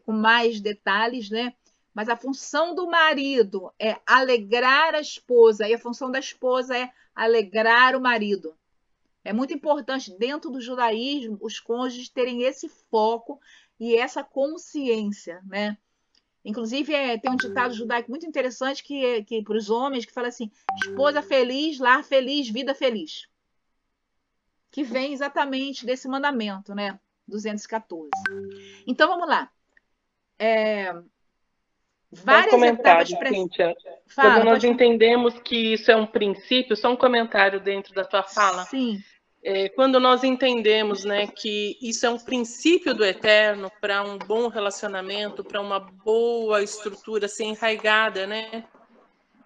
com mais detalhes, né? Mas a função do marido é alegrar a esposa, e a função da esposa é alegrar o marido. É muito importante, dentro do judaísmo, os cônjuges terem esse foco e essa consciência, né? Inclusive, tem um ditado judaico muito interessante que para os homens, que fala assim: esposa feliz, lar feliz, vida feliz. Que vem exatamente desse mandamento, né? 214. Então, vamos lá. Só um Várias etapas. comentário, Cíntia. Fala, Quando nós pode... entendemos que isso é um princípio, só um comentário dentro da tua fala. Sim. Quando nós entendemos, né, que isso é um princípio do eterno para um bom relacionamento, para uma boa estrutura ser enraigada, né?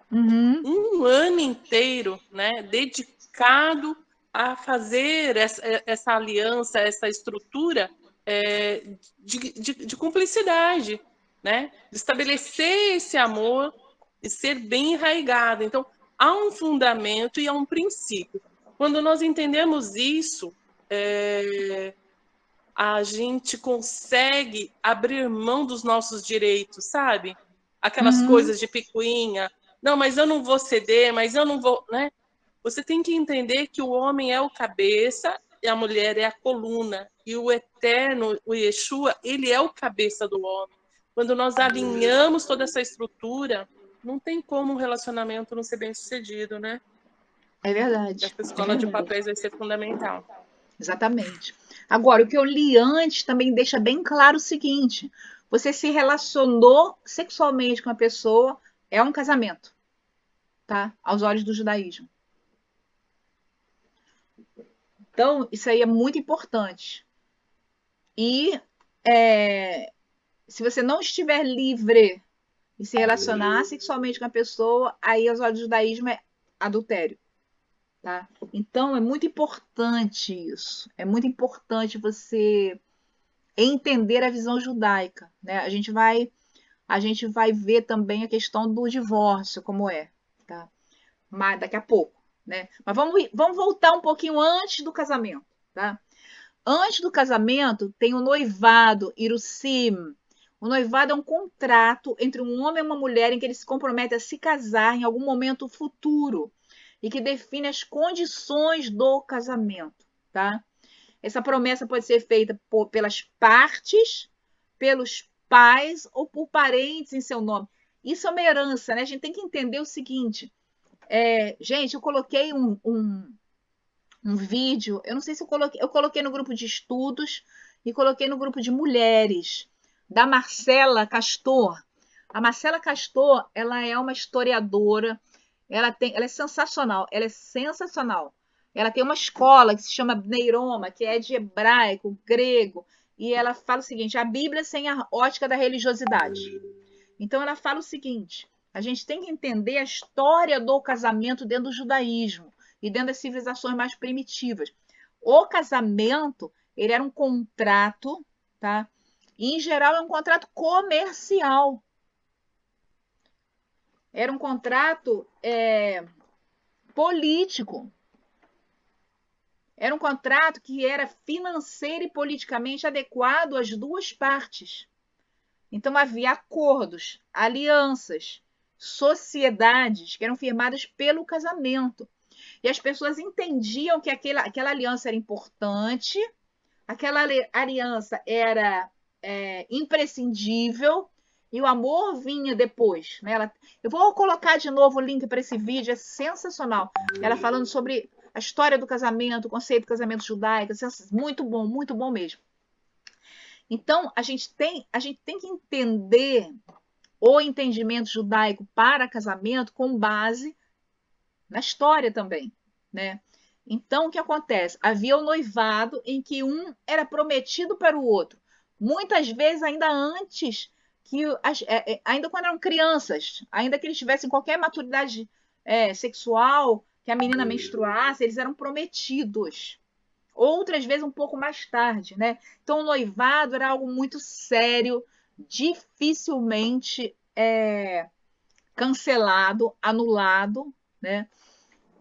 Uhum. Um ano inteiro, né, dedicado a fazer essa aliança, essa estrutura de cumplicidade, né? De estabelecer esse amor e ser bem enraigado. Então, há um fundamento e há um princípio. Quando nós entendemos isso, a gente consegue abrir mão dos nossos direitos, sabe? Aquelas coisas de picuinha. Não, mas eu não vou ceder, mas eu não vou, né? Você tem que entender que o homem é o cabeça e a mulher é a coluna. E o eterno, o Yeshua, ele é o cabeça do homem. Quando nós alinhamos toda essa estrutura, não tem como um relacionamento não ser bem sucedido, né? É verdade. Essa escola de papéis vai ser fundamental. Exatamente. Agora, o que eu li antes também deixa bem claro o seguinte: você se relacionou sexualmente com a pessoa, é um casamento, tá? Aos olhos do judaísmo. Então, isso aí é muito importante. E se você não estiver livre e se relacionar sexualmente com a pessoa, aí aos olhos do judaísmo é adultério. Tá? Então, é muito importante isso. É muito importante você entender a visão judaica, né? A gente vai ver também a questão do divórcio, como é, tá? Mas daqui a pouco, né? Mas vamos voltar um pouquinho antes do casamento, tá? Antes do casamento tem o noivado, Irusim. O noivado é um contrato entre um homem e uma mulher em que eles se comprometem a se casar em algum momento futuro e que define as condições do casamento, tá? Essa promessa pode ser feita pelas partes, pelos pais ou por parentes em seu nome. Isso é uma herança, né? A gente tem que entender o seguinte. Gente, eu coloquei um vídeo, eu não sei se eu coloquei no grupo de estudos e coloquei no grupo de mulheres, da Marcela Castor. A Marcela Castor, ela é uma historiadora, ela é sensacional, Ela tem uma escola que se chama Neiroma, que é de hebraico, grego, e ela fala o seguinte: a Bíblia sem a ótica da religiosidade. Então ela fala o seguinte: a gente tem que entender a história do casamento dentro do judaísmo e dentro das civilizações mais primitivas. O casamento, ele era um contrato, tá? E, em geral, é um contrato comercial. Era um contrato político. Era um contrato que era financeiro e politicamente adequado às duas partes. Então, havia acordos, alianças, sociedades que eram firmadas pelo casamento. E as pessoas entendiam que aquela aliança era importante, aquela aliança era imprescindível e o amor vinha depois. Né? Eu vou colocar de novo o link para esse vídeo, é sensacional. Ela falando sobre a história do casamento, o conceito do casamento judaico, muito bom mesmo. Então, a gente tem que entender o entendimento judaico para casamento com base na história também, né? Então, o que acontece? Havia o noivado em que um era prometido para o outro. Muitas vezes, ainda antes, ainda quando eram crianças, ainda que eles tivessem qualquer maturidade sexual, que a menina menstruasse, eles eram prometidos. Outras vezes, um pouco mais tarde, né? Então, o noivado era algo muito sério, dificilmente cancelado, anulado, né?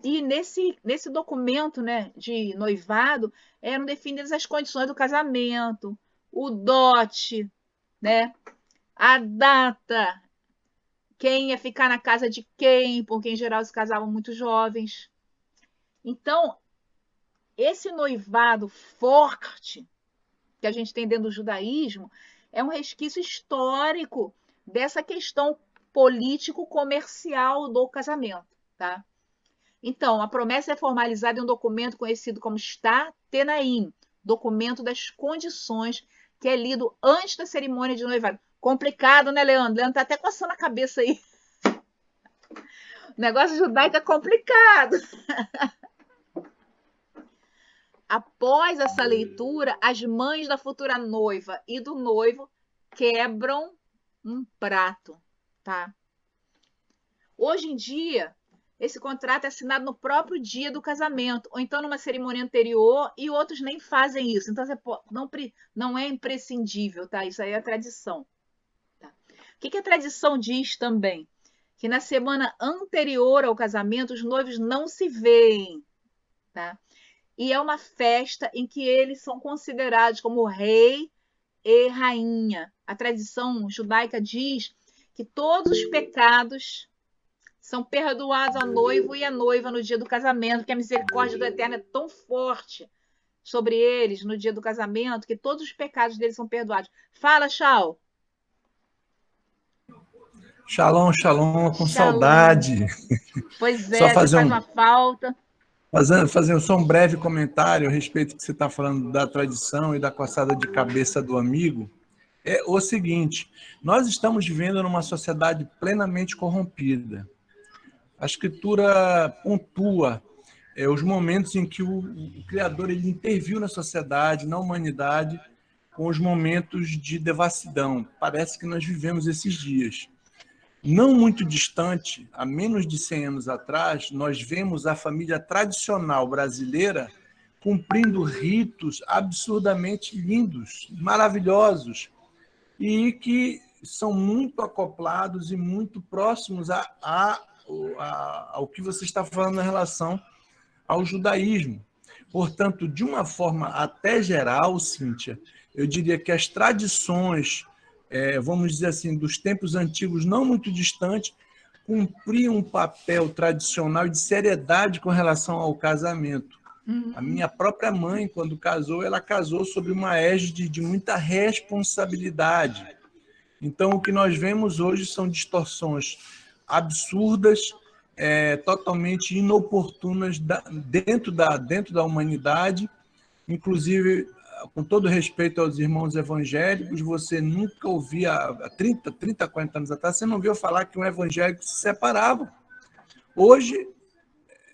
E nesse documento, né, de noivado, eram definidas as condições do casamento, o dote, né, a data, quem ia ficar na casa de quem, porque em geral se casavam muito jovens. Então, esse noivado forte que a gente tem dentro do judaísmo é um resquício histórico dessa questão político-comercial do casamento, tá? Então, a promessa é formalizada em um documento conhecido como Shtar Tenaim, documento das condições, que é lido antes da cerimônia de noivado. Complicado, né, Leandro? Leandro tá até coçando a cabeça aí. O negócio judaico é complicado. Após essa leitura, as mães da futura noiva e do noivo quebram um prato, tá? Hoje em dia, esse contrato é assinado no próprio dia do casamento, ou então numa cerimônia anterior, e outros nem fazem isso. Então, não é imprescindível, tá? Isso aí é a tradição. Tá? O que a tradição diz também? Que na semana anterior ao casamento, os noivos não se veem, tá? E é uma festa em que eles são considerados como rei e rainha. A tradição judaica diz que todos os pecados são perdoados ao noivo e à noiva no dia do casamento, que a misericórdia do Eterno é tão forte sobre eles no dia do casamento, que todos os pecados deles são perdoados. Fala, Shal. Shalom, shalom, com Shalom. Saudade. Pois é, Só você fazer faz uma falta. fazer só um breve comentário a respeito do que você está falando da tradição e da coçada de cabeça do amigo. É o seguinte, nós estamos vivendo numa sociedade plenamente corrompida. A Escritura pontua os momentos em que o Criador ele interviu na sociedade, na humanidade, com os momentos de devassidão. Parece que nós vivemos esses dias. Não muito distante, há menos de 100 anos atrás, nós vemos a família tradicional brasileira cumprindo ritos absurdamente lindos, maravilhosos, e que são muito acoplados e muito próximos ao que você está falando em relação ao judaísmo. Portanto, de uma forma até geral, Cíntia, eu diria que as tradições, vamos dizer assim, dos tempos antigos, não muito distantes, cumpriam um papel tradicional de seriedade com relação ao casamento. A minha própria mãe, quando casou, ela casou sob uma égide de muita responsabilidade. Então, o que nós vemos hoje são distorções absurdas, totalmente inoportunas dentro da humanidade. Inclusive, com todo respeito aos irmãos evangélicos, você nunca ouvia, há 30, 40 anos atrás, você não ouviu falar que um evangélico se separava. Hoje,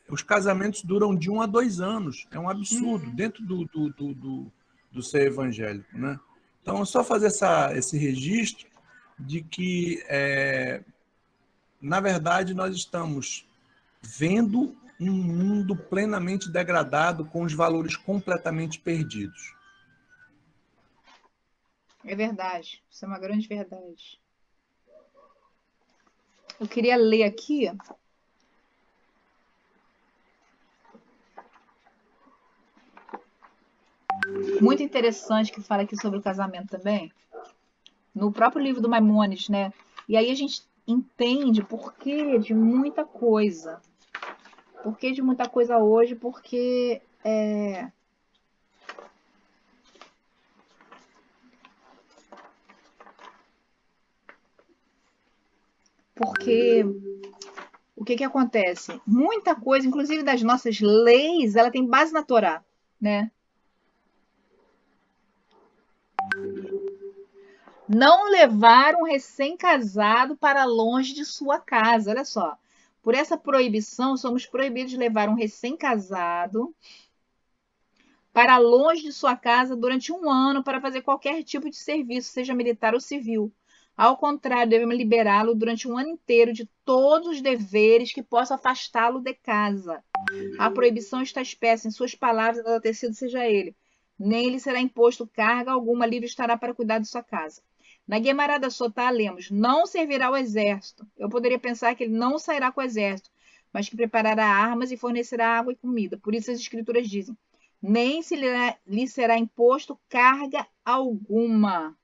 os casamentos duram de 1 a 2 anos. É um absurdo dentro do ser evangélico, né? Então, só fazer esse registro de que, na verdade, nós estamos vendo um mundo plenamente degradado, com os valores completamente perdidos. É verdade, isso é uma grande verdade. Eu queria ler aqui. Muito interessante que fala aqui sobre o casamento também. No próprio livro do Maimônides, né? E aí a gente entende por que de muita coisa. Por que de muita coisa hoje? Porque o que acontece? Muita coisa, inclusive das nossas leis, ela tem base na Torá, né? Não levar um recém-casado para longe de sua casa. Olha só. Por essa proibição, somos proibidos de levar um recém-casado para longe de sua casa durante 1 ano para fazer qualquer tipo de serviço, seja militar ou civil. Ao contrário, devemos liberá-lo durante 1 ano inteiro de todos os deveres que possam afastá-lo de casa. A proibição está expressa em suas palavras, ao tecido seja ele. Nem lhe será imposto carga alguma, livre estará para cuidar de sua casa. Na Guemará da Sotá, lemos, não servirá ao exército. Eu poderia pensar que ele não sairá com o exército, mas que preparará armas e fornecerá água e comida. Por isso as escrituras dizem, nem se lhe será imposto carga alguma.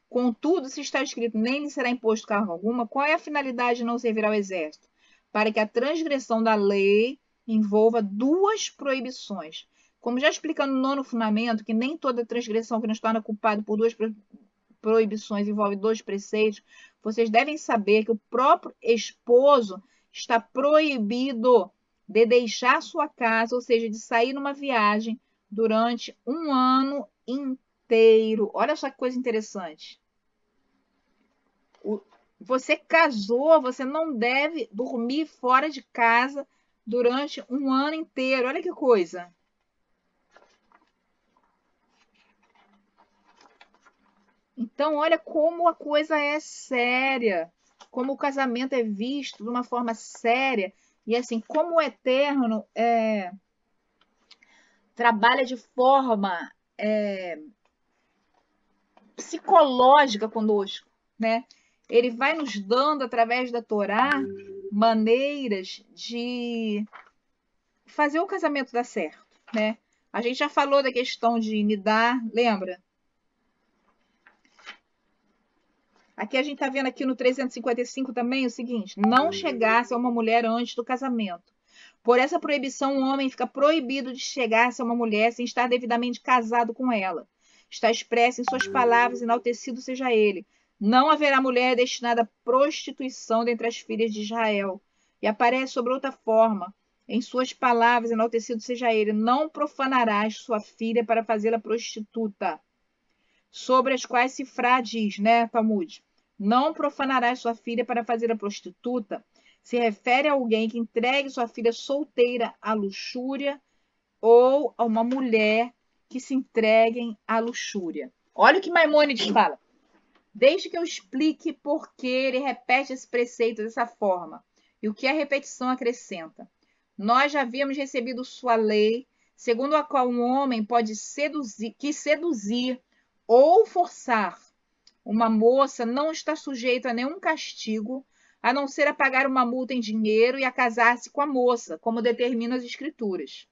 Contudo, se está escrito, nem lhe será imposto carga alguma, qual é a finalidade de não servir ao exército? Para que a transgressão da lei envolva duas proibições. Como já explicando no nono fundamento, que nem toda transgressão que nos torna culpado por duas proibições envolve dois preceitos, vocês devem saber que o próprio esposo está proibido de deixar sua casa, ou seja, de sair numa viagem durante um ano inteiro. Olha só que coisa interessante. Você casou, você não deve dormir fora de casa durante um ano inteiro. Olha que coisa. Então, olha como a coisa é séria, como o casamento é visto de uma forma séria, e assim, como o Eterno trabalha de forma psicológica conosco, né? Ele vai nos dando, através da Torá, maneiras de fazer o casamento dar certo, né? A gente já falou da questão de nidar, lembra? Aqui a gente está vendo aqui no 355 também o seguinte, não chegasse a uma mulher antes do casamento. Por essa proibição, o homem fica proibido de chegar-se a uma mulher sem estar devidamente casado com ela. Está expresso em suas palavras, enaltecido seja ele. Não haverá mulher destinada à prostituição dentre as filhas de Israel. E aparece sobre outra forma, em suas palavras, enaltecido seja ele. Não profanarás sua filha para fazê-la prostituta. Sobre as quais Sifrá diz, né, Talmud? Não profanarás sua filha para fazê-la prostituta. Se refere a alguém que entregue sua filha solteira à luxúria ou a uma mulher que se entreguem à luxúria. Olha o que Maimônides fala. Desde que eu explique por que ele repete esse preceito dessa forma e o que a repetição acrescenta. Nós já havíamos recebido sua lei, segundo a qual um homem pode seduzir ou forçar uma moça não está sujeito a nenhum castigo, a não ser a pagar uma multa em dinheiro e a casar-se com a moça, como determinam as escrituras.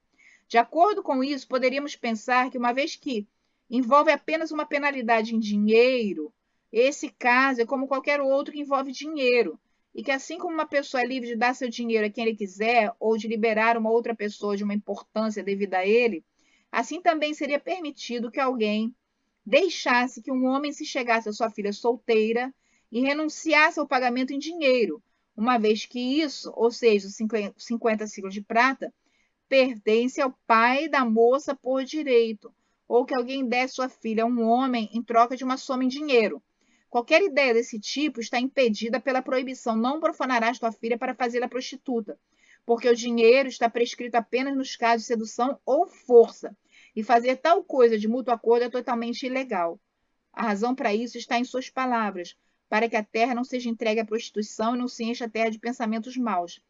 De acordo com isso, poderíamos pensar que, uma vez que envolve apenas uma penalidade em dinheiro, esse caso é como qualquer outro que envolve dinheiro, e que assim como uma pessoa é livre de dar seu dinheiro a quem ele quiser, ou de liberar uma outra pessoa de uma importância devida a ele, assim também seria permitido que alguém deixasse que um homem se chegasse a sua filha solteira e renunciasse ao pagamento em dinheiro, uma vez que isso, ou seja, os 50 ciclos de prata, pertence ao pai da moça por direito, ou que alguém desse sua filha a um homem em troca de uma soma em dinheiro. Qualquer ideia desse tipo está impedida pela proibição não profanarás tua filha para fazê-la prostituta, porque o dinheiro está prescrito apenas nos casos de sedução ou força, e fazer tal coisa de mútuo acordo é totalmente ilegal. A razão para isso está em suas palavras, para que a terra não seja entregue à prostituição e não se encha a terra de pensamentos maus.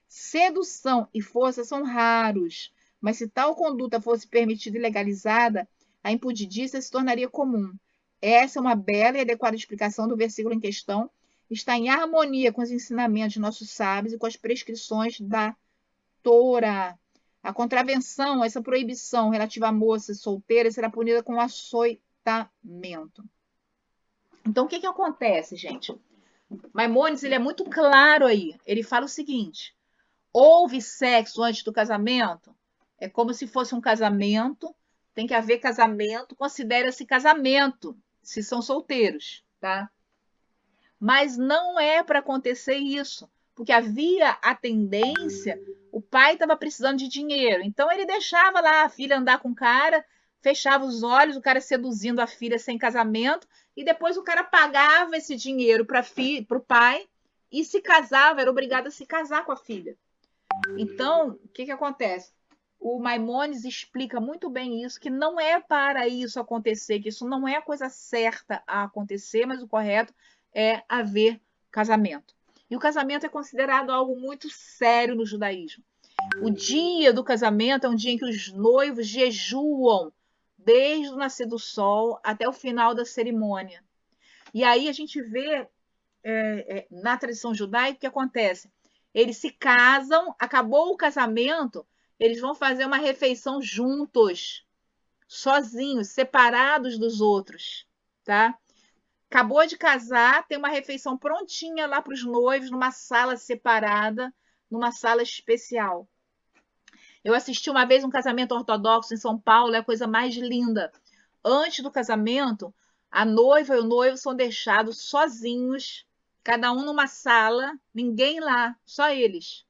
Sedução e força são raros, mas se tal conduta fosse permitida e legalizada, a impudicícia se tornaria comum. Essa é uma bela e adequada explicação do versículo em questão, está em harmonia com os ensinamentos de nossos sábios e com as prescrições da Torá. A contravenção, essa proibição relativa a moças solteiras, será punida com açoitamento. Então, o que acontece, gente? Maimônides, ele é muito claro aí. Ele fala o seguinte, houve sexo antes do casamento? É como se fosse um casamento, tem que haver casamento, considera-se casamento, se são solteiros, tá? Mas não é para acontecer isso, porque havia a tendência, o pai estava precisando de dinheiro, então ele deixava lá a filha andar com o cara, fechava os olhos, o cara seduzindo a filha sem casamento, e depois o cara pagava esse dinheiro para o pai e se casava, era obrigado a se casar com a filha. Então, o que acontece? O Maimônides explica muito bem isso, que não é para isso acontecer, que isso não é a coisa certa a acontecer, mas o correto é haver casamento. E o casamento é considerado algo muito sério no judaísmo. O dia do casamento é um dia em que os noivos jejuam desde o nascer do sol até o final da cerimônia. E aí a gente vê na tradição judaica o que acontece. Eles se casam, acabou o casamento, eles vão fazer uma refeição juntos, sozinhos, separados dos outros, tá? Acabou de casar, tem uma refeição prontinha lá para os noivos, numa sala separada, numa sala especial. Eu assisti uma vez um casamento ortodoxo em São Paulo, é a coisa mais linda. Antes do casamento, a noiva e o noivo são deixados sozinhos, cada um numa sala, ninguém lá, só eles.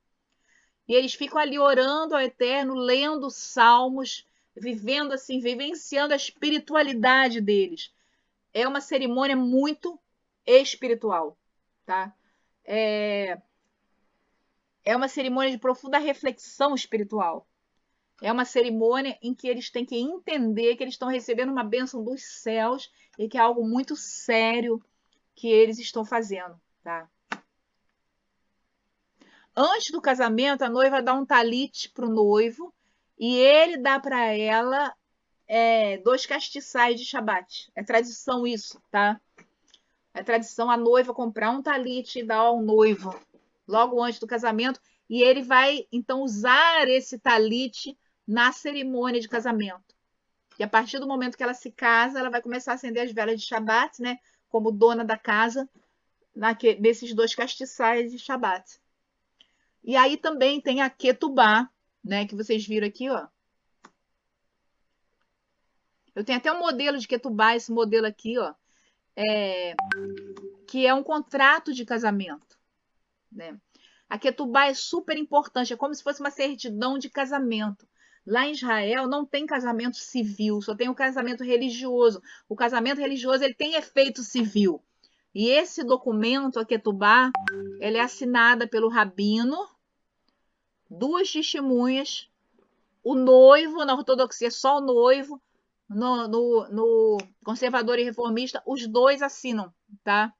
E eles ficam ali orando ao Eterno, lendo salmos, vivendo assim, vivenciando a espiritualidade deles. É uma cerimônia muito espiritual, tá? É uma cerimônia de profunda reflexão espiritual. É uma cerimônia em que eles têm que entender que eles estão recebendo uma bênção dos céus e que é algo muito sério que eles estão fazendo, tá? Antes do casamento, a noiva dá um talite para o noivo e ele dá para ela 2 castiçais de Shabat. É tradição isso, tá? É tradição a noiva comprar um talite e dar ao noivo logo antes do casamento e ele vai, então, usar esse talite na cerimônia de casamento. E a partir do momento que ela se casa, ela vai começar a acender as velas de Shabat, né? Como dona da casa, nesses 2 castiçais de Shabat. E aí também tem a Ketubá, né? Que vocês viram aqui, ó. Eu tenho até um modelo de Ketubá, esse modelo aqui, ó. Que é um contrato de casamento, né? A Ketubá é super importante, é como se fosse uma certidão de casamento. Lá em Israel não tem casamento civil, só tem o casamento religioso. O casamento religioso ele tem efeito civil. E esse documento, a Ketubá, ela é assinada pelo rabino, 2 testemunhas, o noivo, na ortodoxia só o noivo, no conservador e reformista, os 2 assinam, tá?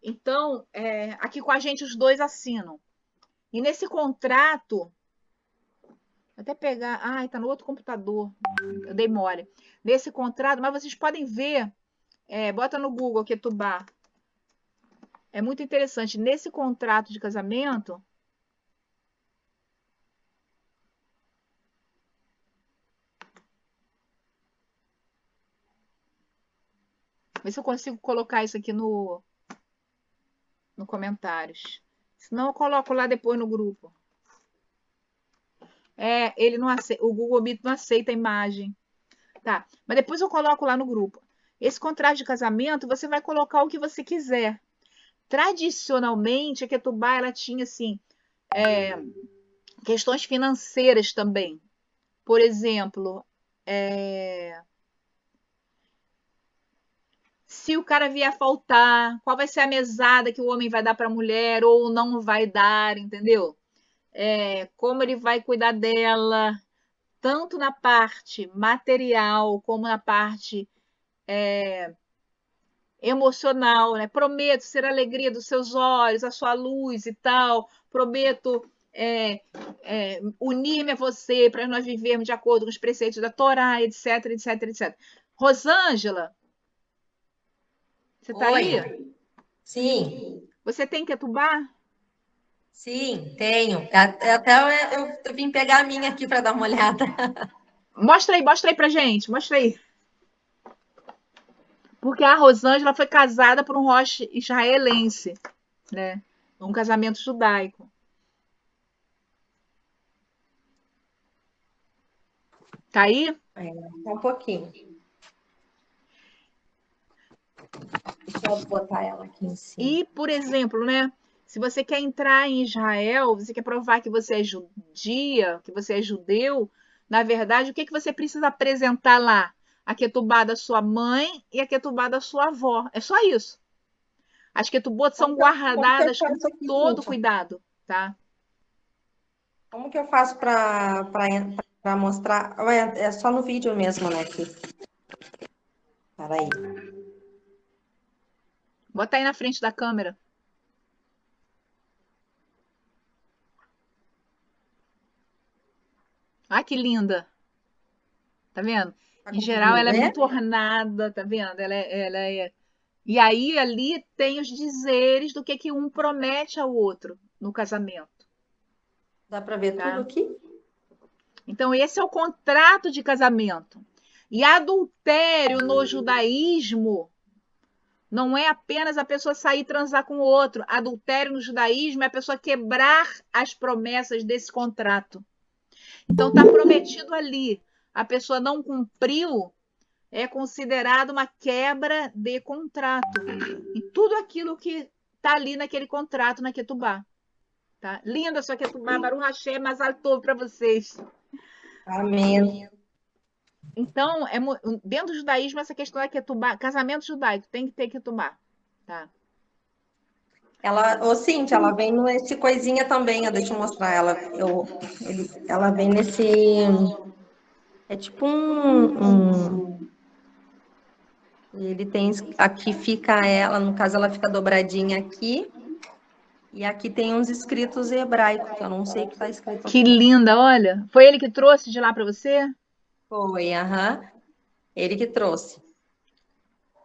Então, aqui com a gente os 2 assinam. E nesse contrato, vou até pegar, tá no outro computador, eu dei mole. Nesse contrato, mas vocês podem ver, bota no Google Ketubá. É muito interessante. Nesse contrato de casamento, vê se eu consigo colocar isso aqui no comentários. Senão eu coloco lá depois no grupo. Ele não aceita, o Google Meet não aceita a imagem. Tá, mas depois eu coloco lá no grupo. Esse contrato de casamento, você vai colocar o que você quiser. Tradicionalmente, a Ketubá, ela tinha, assim, questões financeiras também. Por exemplo, se o cara vier a faltar, qual vai ser a mesada que o homem vai dar para a mulher ou não vai dar, entendeu? Como ele vai cuidar dela, tanto na parte material como na parte emocional, né? Prometo ser a alegria dos seus olhos, a sua luz e tal. Prometo unir-me a você para nós vivermos de acordo com os preceitos da Torá, etc, etc, etc. Rosângela, você está aí? Sim. Você tem Ketubá? Sim, tenho. Até eu vim pegar a minha aqui para dar uma olhada. Mostra aí pra gente, mostra aí. Porque a Rosângela foi casada por um roche israelense, né? Um casamento judaico. Tá aí? Só um pouquinho. Deixa eu botar ela aqui em cima. E, por exemplo, né? Se você quer entrar em Israel, você quer provar que você é judia, que você é judeu, na verdade, o que você precisa apresentar lá? A Ketubá da sua mãe e a Ketubá da sua avó. É só isso. As Ketubot são guardadas com todo cuidado, tá? Como que eu faço para mostrar? É só no vídeo mesmo, né? Peraí. Bota aí na frente da câmera. Ah, que linda. Tá vendo? Em geral, ela é muito ornada, tá vendo? Ela é... E aí, ali tem os dizeres do que um promete ao outro no casamento. Dá para ver Tá? tudo aqui? Então, esse é o contrato de casamento. E adultério no judaísmo não é apenas a pessoa sair e transar com o outro. Adultério no judaísmo é a pessoa quebrar as promessas desse contrato. Então, está prometido ali. A pessoa não cumpriu, é considerado uma quebra de contrato. E tudo aquilo que está ali naquele contrato na Ketubá. Tá? Linda sua Ketubá, Baruch Hashem, Mazal Tov para vocês. Amém. Então, dentro do judaísmo, essa questão da Ketubá, casamento judaico, tem que ter Ketubá. Tá? Ô, Cíntia, ela vem nesse coisinha também, ó, deixa eu mostrar ela. Ela vem nesse. É tipo Ele tem. Aqui fica ela, no caso, ela fica dobradinha aqui. E aqui tem uns escritos em hebraico, que eu não sei o que está escrito Que aqui. linda, olha. Foi ele que trouxe de lá para você? Foi, aham. Ele que trouxe.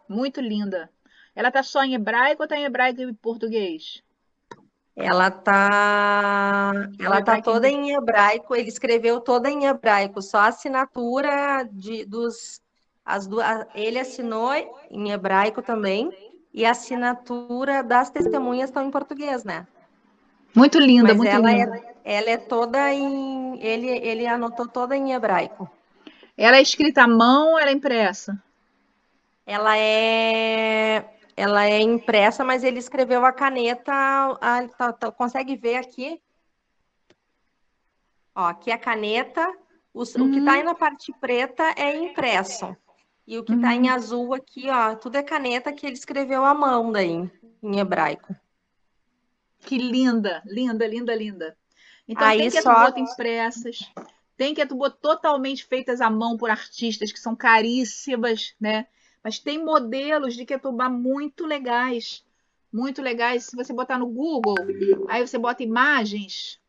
Muito linda. Ela tá só em hebraico ou tá em hebraico e português? Ela tá hebraico toda em hebraico, ele escreveu toda em hebraico, só a assinatura ele assinou em hebraico também, e a assinatura das testemunhas estão em português, né? Muito linda, Mas muito linda. ela é toda ele anotou toda em hebraico. Ela é escrita à mão ou ela é impressa? Ela é impressa, mas ele escreveu a caneta, consegue ver aqui? Ó, aqui a caneta, o que está aí na parte preta é impresso. E o que está em azul aqui, ó, tudo é caneta que ele escreveu à mão daí, em hebraico. Que linda, linda, linda, linda. Então aí tem ketubot impressas, tem ketubot totalmente feitas à mão por artistas que são caríssimas, né? Mas tem modelos de ketubá muito legais. Muito legais. Se você botar no Google, aí você bota imagens,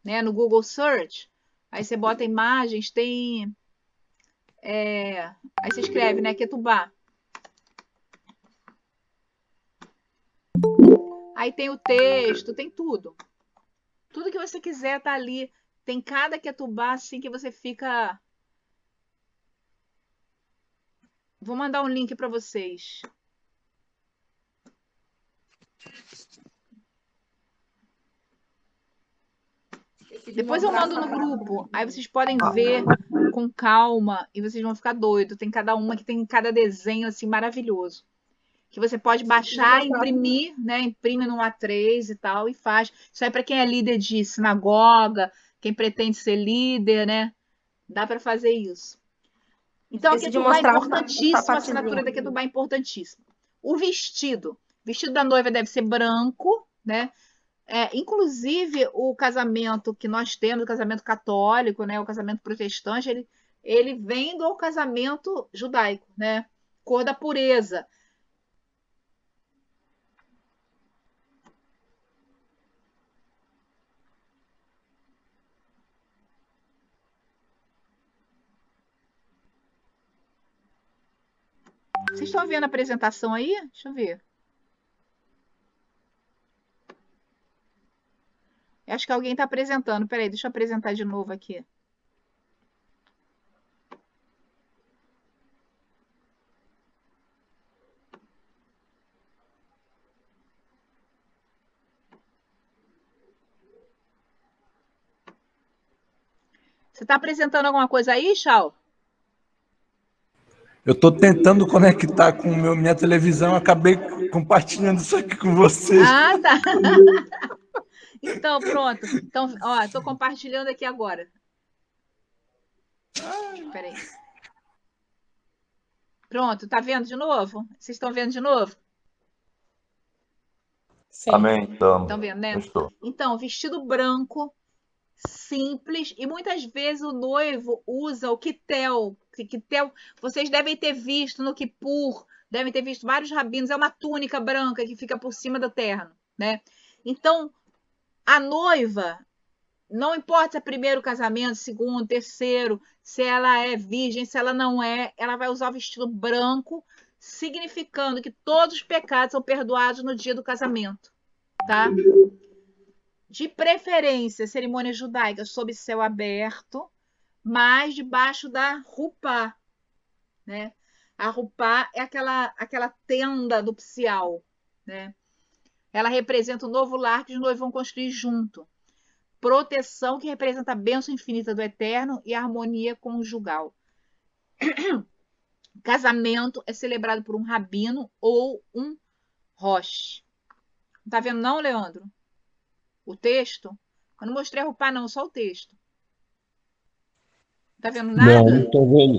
né? No Google Search, aí você bota imagens, tem. Aí você escreve, né? Ketubá. Aí tem o texto, tem tudo. Tudo que você quiser tá ali. Tem cada ketubá assim que você fica. Vou mandar um link para vocês. Depois eu mando no grupo. Aí vocês podem ver com calma e vocês vão ficar doidos. Tem cada uma que tem cada desenho assim maravilhoso. Que você pode baixar, imprimir, né? Imprime no A3 e tal e faz. Isso aí para quem é líder de sinagoga, quem pretende ser líder, né? Dá para fazer isso. Então, a Ketubá é importantíssima, a assinatura da Ketubá é importantíssima. O vestido da noiva deve ser branco, né? Inclusive, o casamento que nós temos, o casamento católico, né? O casamento protestante, ele vem do casamento judaico, né? Cor da pureza. Vocês estão vendo a apresentação aí? Deixa eu ver. Eu acho que alguém está apresentando. Peraí, deixa eu apresentar de novo aqui. Você está apresentando alguma coisa aí, Chau? Eu estou tentando conectar com minha televisão, acabei compartilhando isso aqui com vocês. Ah, tá. Então, pronto. Então, ó, estou compartilhando aqui agora. Peraí. Pronto, tá vendo de novo? Vocês estão vendo de novo? Sim. Amém. Estão vendo, né? Estou. Então, vestido branco, simples, e muitas vezes o noivo usa o quitel. Quitel, vocês devem ter visto no Kippur, devem ter visto vários rabinos, é uma túnica branca que fica por cima do terno, né? Então, a noiva, não importa se é primeiro casamento, segundo, terceiro, se ela é virgem, se ela não é, ela vai usar o vestido branco, significando que todos os pecados são perdoados no dia do casamento, tá? De preferência, cerimônia judaica sob céu aberto, mas debaixo da rupá, né? A rupá é aquela tenda nupcial, né? Ela representa o novo lar que os noivos vão construir junto. Proteção, que representa a bênção infinita do eterno, e a harmonia conjugal. Casamento é celebrado por um rabino ou um roche. Não tá vendo não, Leandro? O texto? Eu não mostrei a rupá não, só o texto. Não tá vendo Não, nada?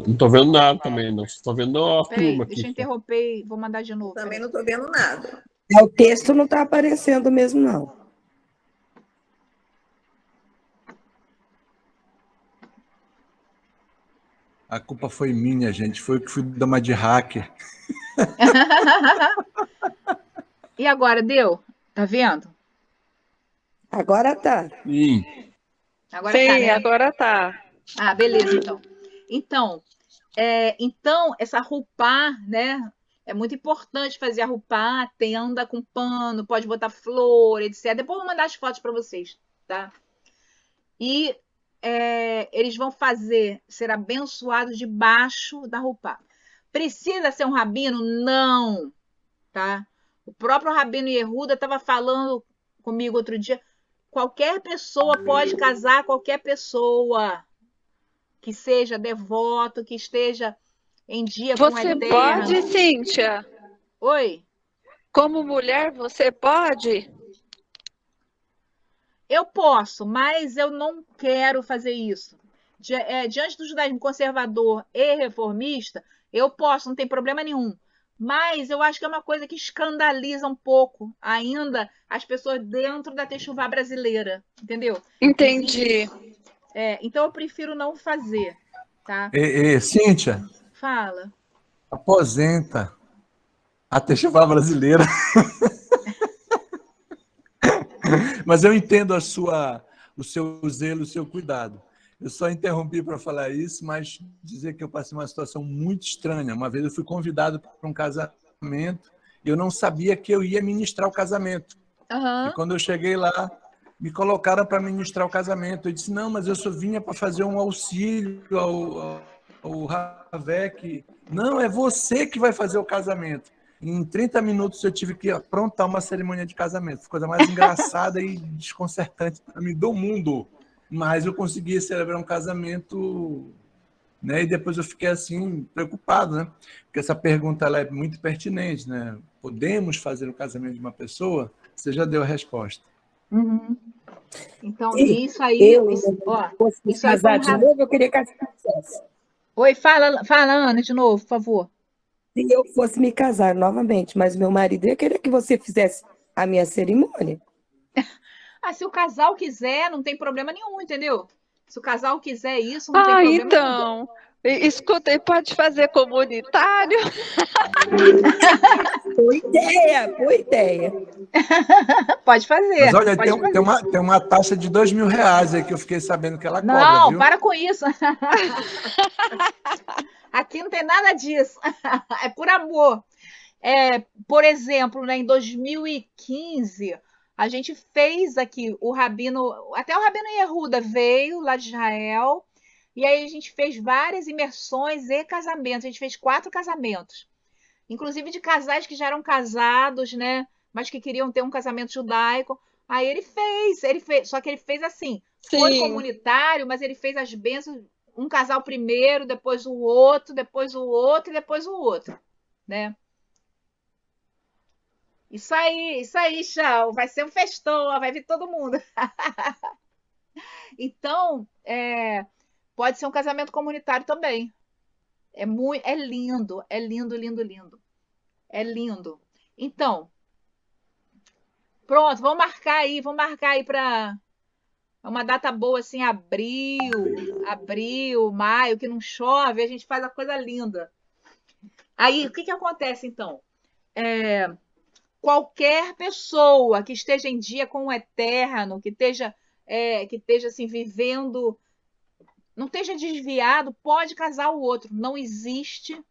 não tô vendo nada também, não. Só tô vendo a Peraí, turma deixa eu aqui. interromper e vou mandar de novo. Também Peraí. não estou vendo nada. O texto não está aparecendo mesmo, não. A culpa foi minha, gente. Foi eu que fui dar uma de hacker. E agora, deu? Tá vendo? Agora tá. Sim. Agora tá, Sim, né? agora tá. Ah, beleza, então. Então, essa rupá, né? É muito importante fazer a rupá, tenda com pano, pode botar flor, etc. Depois eu vou mandar as fotos para vocês, tá? E eles vão ser abençoados debaixo da rupá. Precisa ser um rabino? Não, tá? O próprio Rabino Yehuda estava falando comigo outro dia. Qualquer pessoa pode casar, qualquer pessoa que seja devoto, que esteja em dia com o Você eterno. pode, Cíntia? Oi? Como mulher, você pode? Eu posso, mas eu não quero fazer isso. Diante do judaísmo conservador e reformista, eu posso, não tem problema nenhum. Mas eu acho que é uma coisa que escandaliza um pouco ainda as pessoas dentro da techuvá brasileira, entendeu? Entendi. Então eu prefiro não fazer, tá? Cíntia, Fala. aposenta a techuvá brasileira. Mas eu entendo o seu zelo, o seu cuidado. Eu só interrompi para falar isso, mas dizer que eu passei uma situação muito estranha. Uma vez eu fui convidado para um casamento e eu não sabia que eu ia ministrar o casamento. Uhum. E quando eu cheguei lá, me colocaram para ministrar o casamento. Eu disse, não, mas eu só vinha para fazer um auxílio ao Ravek. Não, é você que vai fazer o casamento. Em 30 minutos eu tive que aprontar uma cerimônia de casamento. Coisa mais engraçada e desconcertante para mim do mundo. Mas eu consegui celebrar um casamento, né? E depois eu fiquei assim, preocupado, né? Porque essa pergunta ela é muito pertinente, né? Podemos fazer o casamento de uma pessoa? Você já deu a resposta. Uhum. Então, isso aí... Isso aí casar de novo, eu queria que a gente fizesse. Oi, fala, Ana, de novo, por favor. Se eu fosse me casar novamente, mas meu marido ia querer que você fizesse a minha cerimônia. Se o casal quiser, não tem problema nenhum, entendeu? Se o casal quiser isso, não tem problema então. nenhum. Escuta, pode fazer comunitário? Boa ideia. Pode fazer. Mas olha, tem uma taxa de R$2.000 aí que eu fiquei sabendo que ela cobra, Não, viu? para com isso. Aqui não tem nada disso. É por amor. Por exemplo, né, em 2015, a gente fez aqui até o Rabino Yehuda veio lá de Israel, e aí a gente fez várias imersões e casamentos. A gente fez 4 casamentos. Inclusive de casais que já eram casados, né? Mas que queriam ter um casamento judaico. Aí ele fez, só que ele fez assim, foi comunitário, mas ele fez as bênçãos, um casal primeiro, depois o outro, depois o outro e depois o outro, né? Isso aí, Chão, vai ser um festão, vai vir todo mundo. Então, pode ser um casamento comunitário também. É lindo, é lindo, lindo, lindo. É lindo. Então, pronto, vamos marcar aí para uma data boa, assim, abril, maio, que não chove, a gente faz a coisa linda. Aí, o que acontece, então? Qualquer pessoa que esteja em dia com o eterno, que esteja assim, vivendo, não esteja desviado, pode casar o outro. Não existe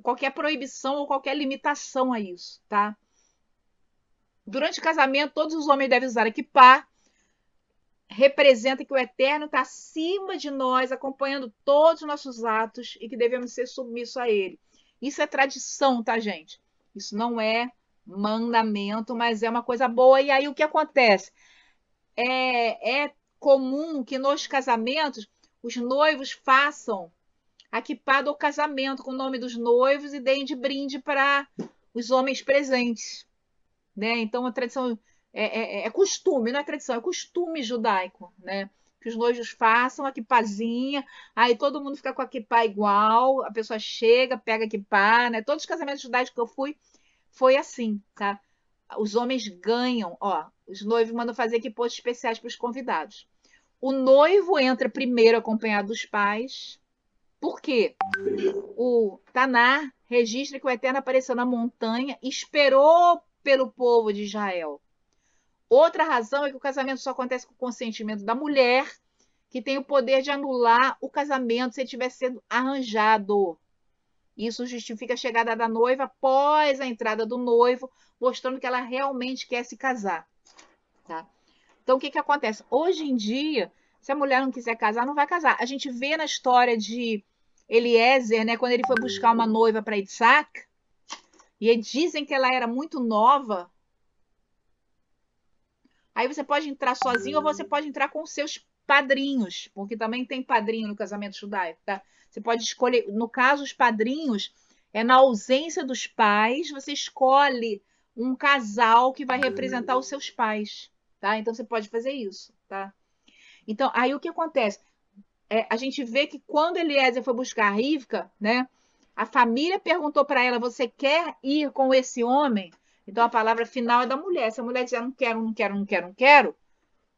qualquer proibição ou qualquer limitação a isso, tá? Durante o casamento, todos os homens devem usar equipar. Representa que o Eterno está acima de nós, acompanhando todos os nossos atos e que devemos ser submissos a Ele. Isso é tradição, tá, gente? Isso não é mandamento, mas é uma coisa boa. E aí o que acontece? É comum que nos casamentos os noivos façam a quippá do casamento com o nome dos noivos e deem de brinde para os homens presentes, né? Então a tradição é costume, não é tradição, é costume judaico, né? Que os noivos façam a quippazinha, aí todo mundo fica com a quippá igual, a pessoa chega, pega a quippá, né? Todos os casamentos judaicos que eu fui foi assim, tá? Os homens ganham, ó, os noivos mandam fazer quippot especiais para os convidados. O noivo entra primeiro acompanhado dos pais. Por quê? O Taná registra que o Eterno apareceu na montanha e esperou pelo povo de Israel. Outra razão é que o casamento só acontece com o consentimento da mulher, que tem o poder de anular o casamento se ele tiver sido arranjado. Isso justifica a chegada da noiva após a entrada do noivo, mostrando que ela realmente quer se casar. Tá? Então, o que acontece? Hoje em dia, se a mulher não quiser casar, não vai casar. A gente vê na história de Eliezer, né, quando ele foi buscar uma noiva para Isaac, e dizem que ela era muito nova. Aí você pode entrar sozinho ou você pode entrar com seus padrinhos, porque também tem padrinho no casamento judaico, tá? Você pode escolher, no caso, os padrinhos, na ausência dos pais, você escolhe um casal que vai representar os seus pais, tá? Então você pode fazer isso, tá? Então, aí o que acontece? A gente vê que quando Eliezer foi buscar a Rivca, né? A família perguntou para ela: você quer ir com esse homem? Então a palavra final é da mulher. Se a mulher disser não quero, não quero, não quero, não quero,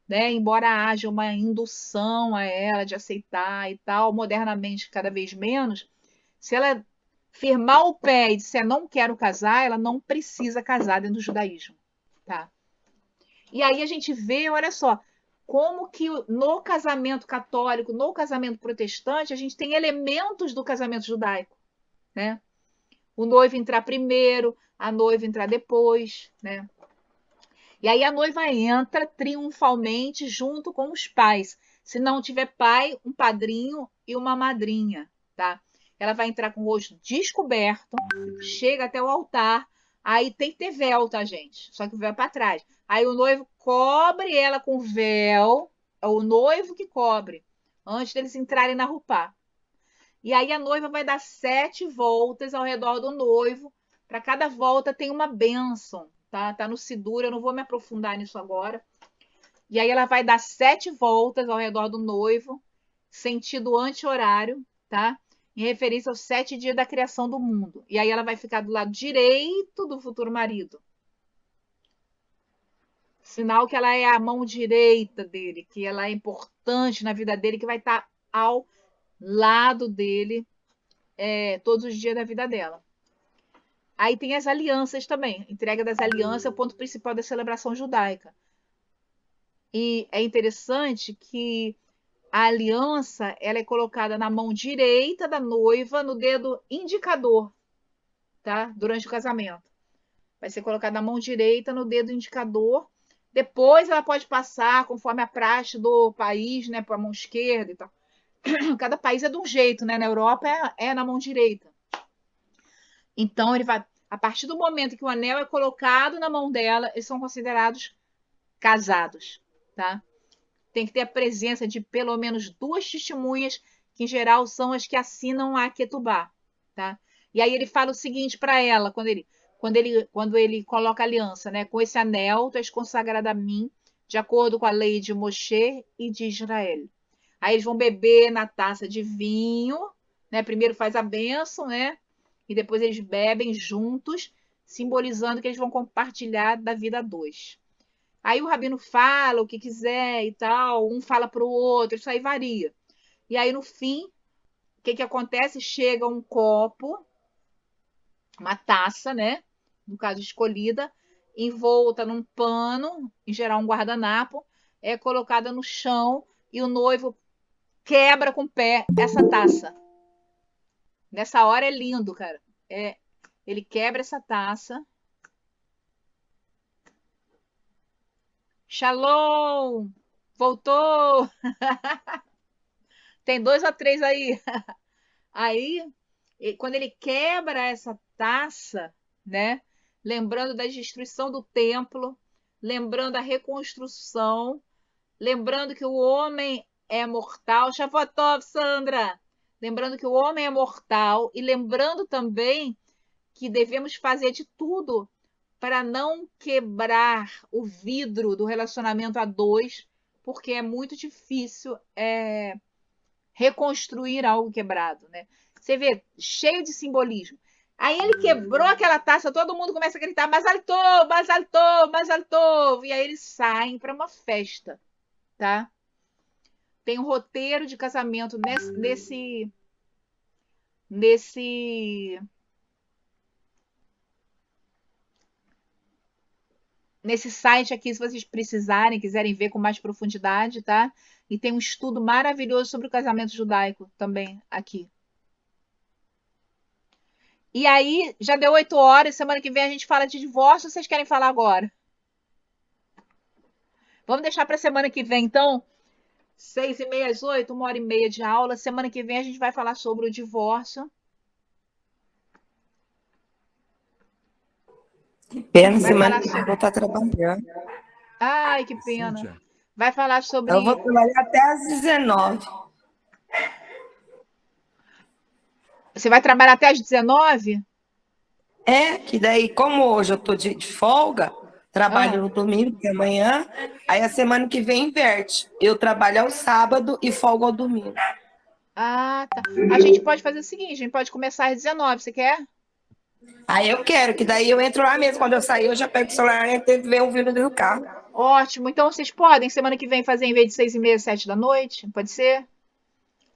né? Embora haja uma indução a ela de aceitar e tal, modernamente cada vez menos, se ela firmar o pé e disser não quero casar, ela não precisa casar dentro do judaísmo, tá? E aí a gente vê, olha só, como que no casamento católico, no casamento protestante, a gente tem elementos do casamento judaico, né? O noivo entrar primeiro, a noiva entrar depois, né? E aí a noiva entra triunfalmente junto com os pais. Se não tiver pai, um padrinho e uma madrinha, tá? Ela vai entrar com o rosto descoberto, chega até o altar, aí tem que ter véu, tá, gente? Só que o véu é para trás. Aí o noivo cobre ela com véu, é o noivo que cobre, antes deles entrarem na rupá. E aí a noiva vai dar 7 voltas ao redor do noivo. Para cada volta tem uma bênção, tá? Tá no Sidur, eu não vou me aprofundar nisso agora. E aí ela vai dar 7 voltas ao redor do noivo, sentido anti-horário, tá? Em referência aos 7 dias da criação do mundo. E aí ela vai ficar do lado direito do futuro marido. Sinal que ela é a mão direita dele, que ela é importante na vida dele, que vai estar ao lado dele todos os dias da vida dela. Aí tem as alianças também. Entrega das alianças é o ponto principal da celebração judaica. E é interessante que a aliança ela é colocada na mão direita da noiva, no dedo indicador, tá? Durante o casamento. Vai ser colocada na mão direita, no dedo indicador. Depois ela pode passar, conforme a praxe do país, né, para a mão esquerda e tal. Cada país é de um jeito, né? Na Europa é na mão direita. Então, ele vai, a partir do momento que o anel é colocado na mão dela, eles são considerados casados, tá? Tem que ter a presença de pelo menos 2 testemunhas, que em geral são as que assinam a ketubá, tá? E aí ele fala o seguinte para ela, quando ele coloca a aliança, né? Com esse anel, tu és consagrada a mim, de acordo com a lei de Moshe e de Israel. Aí eles vão beber na taça de vinho, né? Primeiro faz a bênção, né? E depois eles bebem juntos, simbolizando que eles vão compartilhar da vida a 2. Aí o rabino fala o que quiser e tal, um fala para o outro, isso aí varia. E aí no fim, o que acontece? Chega um copo, uma taça, né? No caso escolhida, envolta num pano, em geral um guardanapo, é colocada no chão e o noivo quebra com o pé essa taça. Nessa hora é lindo, cara. Ele quebra essa taça. Shalom! Voltou! Tem 2 ou 3 aí. Aí, quando ele quebra essa taça, né? Lembrando da destruição do templo, lembrando a reconstrução, lembrando que o homem é mortal. Shavuot, Sandra! Lembrando que o homem é mortal e lembrando também que devemos fazer de tudo para não quebrar o vidro do relacionamento a dois, porque é muito difícil reconstruir algo quebrado, né? Você vê, cheio de simbolismo. Aí ele quebrou aquela taça, todo mundo começa a gritar, Mazal Tov, Mazal Tov, Mazal Tov. E aí eles saem para uma festa, tá? Tem um roteiro de casamento nesse site aqui, se vocês precisarem, quiserem ver com mais profundidade, tá? E tem um estudo maravilhoso sobre o casamento judaico também aqui. E aí, já deu 8 horas, semana que vem a gente fala de divórcio, ou vocês querem falar agora? Vamos deixar para semana que vem, então? 6h30 às 8, 1h30 de aula. Semana que vem a gente vai falar sobre o divórcio. Pena, semana que vem eu vou estar trabalhando. Ai, que pena. Vai falar sobre... Eu vou trabalhar até às 19. Você vai trabalhar até às 19? É, que daí, como hoje eu tô de folga, trabalho no domingo, que é amanhã, aí a semana que vem inverte. Eu trabalho ao sábado e folgo ao domingo. Ah, tá. A gente pode fazer o seguinte, a gente pode começar às 19, você quer? Aí eu quero, que daí eu entro lá mesmo. Quando eu sair, eu já pego o celular e tento ver um vídeo do carro. Ótimo. Então vocês podem, semana que vem, fazer em vez de 6h30, 7 da noite? Pode ser?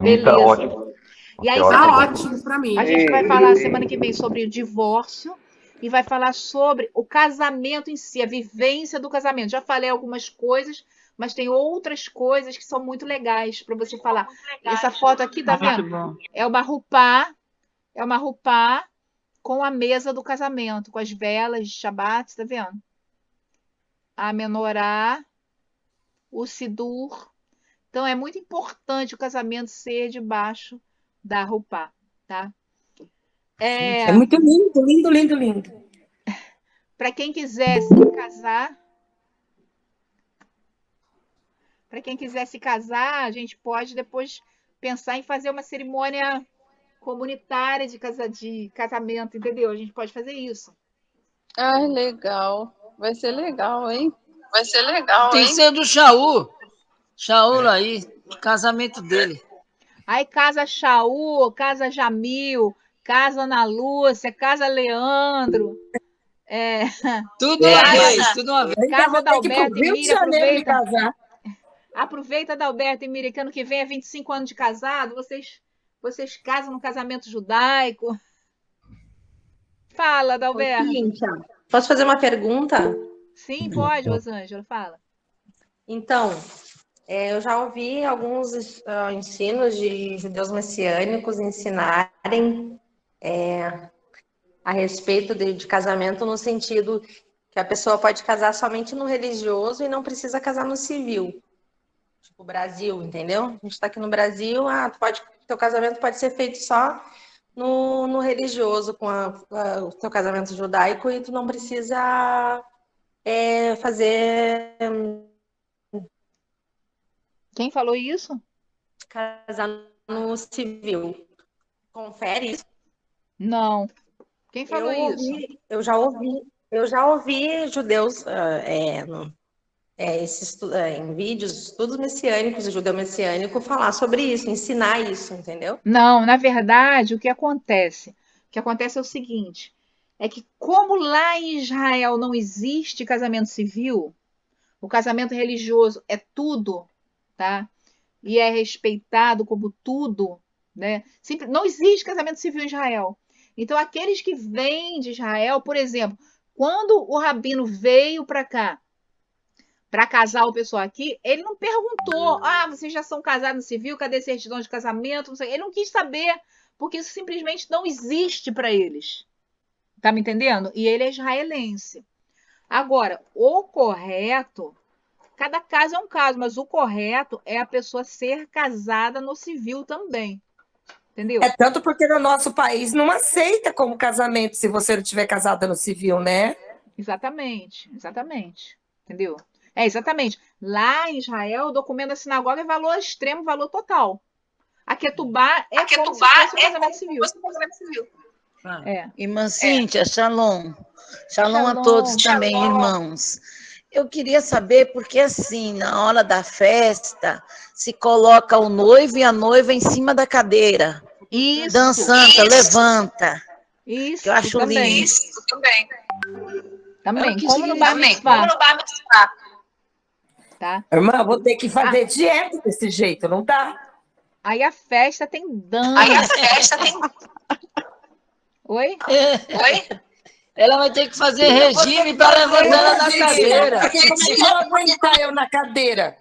Beleza. Tá ótimo. E aí, Tá ótimo para mim. a gente vai falar semana que vem sobre o divórcio e vai falar sobre o casamento em si, a vivência do casamento. Já falei algumas coisas, mas tem outras coisas que são muito legais para você falar. Essa foto aqui, tá vendo? É uma rupá com a mesa do casamento, com as velas de Shabbat, tá vendo? A menorá, o sidur. Então é muito importante o casamento ser debaixo da rupá, tá? É muito lindo, lindo, lindo, lindo. Para quem quiser se casar, a gente pode depois pensar em fazer uma cerimônia comunitária de casamento, entendeu? A gente pode fazer isso. Ai, legal. Vai ser legal, hein? Tem que ser do Shaul. Shaul aí, o casamento dele. Aí casa Shaul, casa Jamil, casa Ana Lúcia, casa Leandro. Tudo uma vez, tudo uma vez. Casa da Alberto e Miriam, aproveita. Casar. Aproveita da Alberto e Miriam, que ano que vem é 25 anos de casado, vocês casam no casamento judaico. Fala, Dalberto. Cíntia, posso fazer uma pergunta? Sim, pode, Rosângela, fala. Então, eu já ouvi alguns ensinos de judeus messiânicos ensinarem a respeito de casamento no sentido que a pessoa pode casar somente no religioso e não precisa casar no civil. Tipo, Brasil, entendeu? A gente está aqui no Brasil, teu casamento pode ser feito só no religioso, com o teu casamento judaico, e tu não precisa fazer... Quem falou isso? Casar no civil. Confere isso? Não. Quem falou isso? Eu já ouvi judeus em vídeos, estudos messiânicos, judeu messiânico, falar sobre isso, ensinar isso, entendeu? Não, na verdade, o que acontece? O que acontece é o seguinte, é que como lá em Israel não existe casamento civil, o casamento religioso é tudo, tá? E é respeitado como tudo, né? Não existe casamento civil em Israel. Então, aqueles que vêm de Israel, por exemplo, quando o rabino veio para cá, para casar o pessoal aqui, ele não perguntou, vocês já são casados no civil, cadê a certidão de casamento? Não sei. Ele não quis saber, porque isso simplesmente não existe para eles. Tá me entendendo? E ele é israelense. Agora, o correto Cada caso é um caso, mas o correto é a pessoa ser casada no civil também. Entendeu? É tanto porque no nosso país não aceita como casamento se você não tiver casada no civil, né? Exatamente, exatamente. Entendeu? Exatamente. Lá em Israel, o documento da sinagoga é valor extremo, valor total. A Ketubá é como se fosse o casamento civil. Irmã Cíntia, shalom. Shalom a todos também, irmãos. Eu queria saber, porque assim, na hora da festa, se coloca o noivo e a noiva em cima da cadeira. Isso. Dançando, levanta. Isso, que eu acho também. lindo. Isso também. Também, como no Bar Mitzvah. Como no Bar Mitzvah. Tá? Irmã, vou ter que fazer dieta desse jeito, não dá? Aí a festa tem dança. Aí a festa tem... Oi? Oi? Ela vai ter que fazer regime para levantar ela da cadeira. Porque como é que eu vou aguentar eu na cadeira?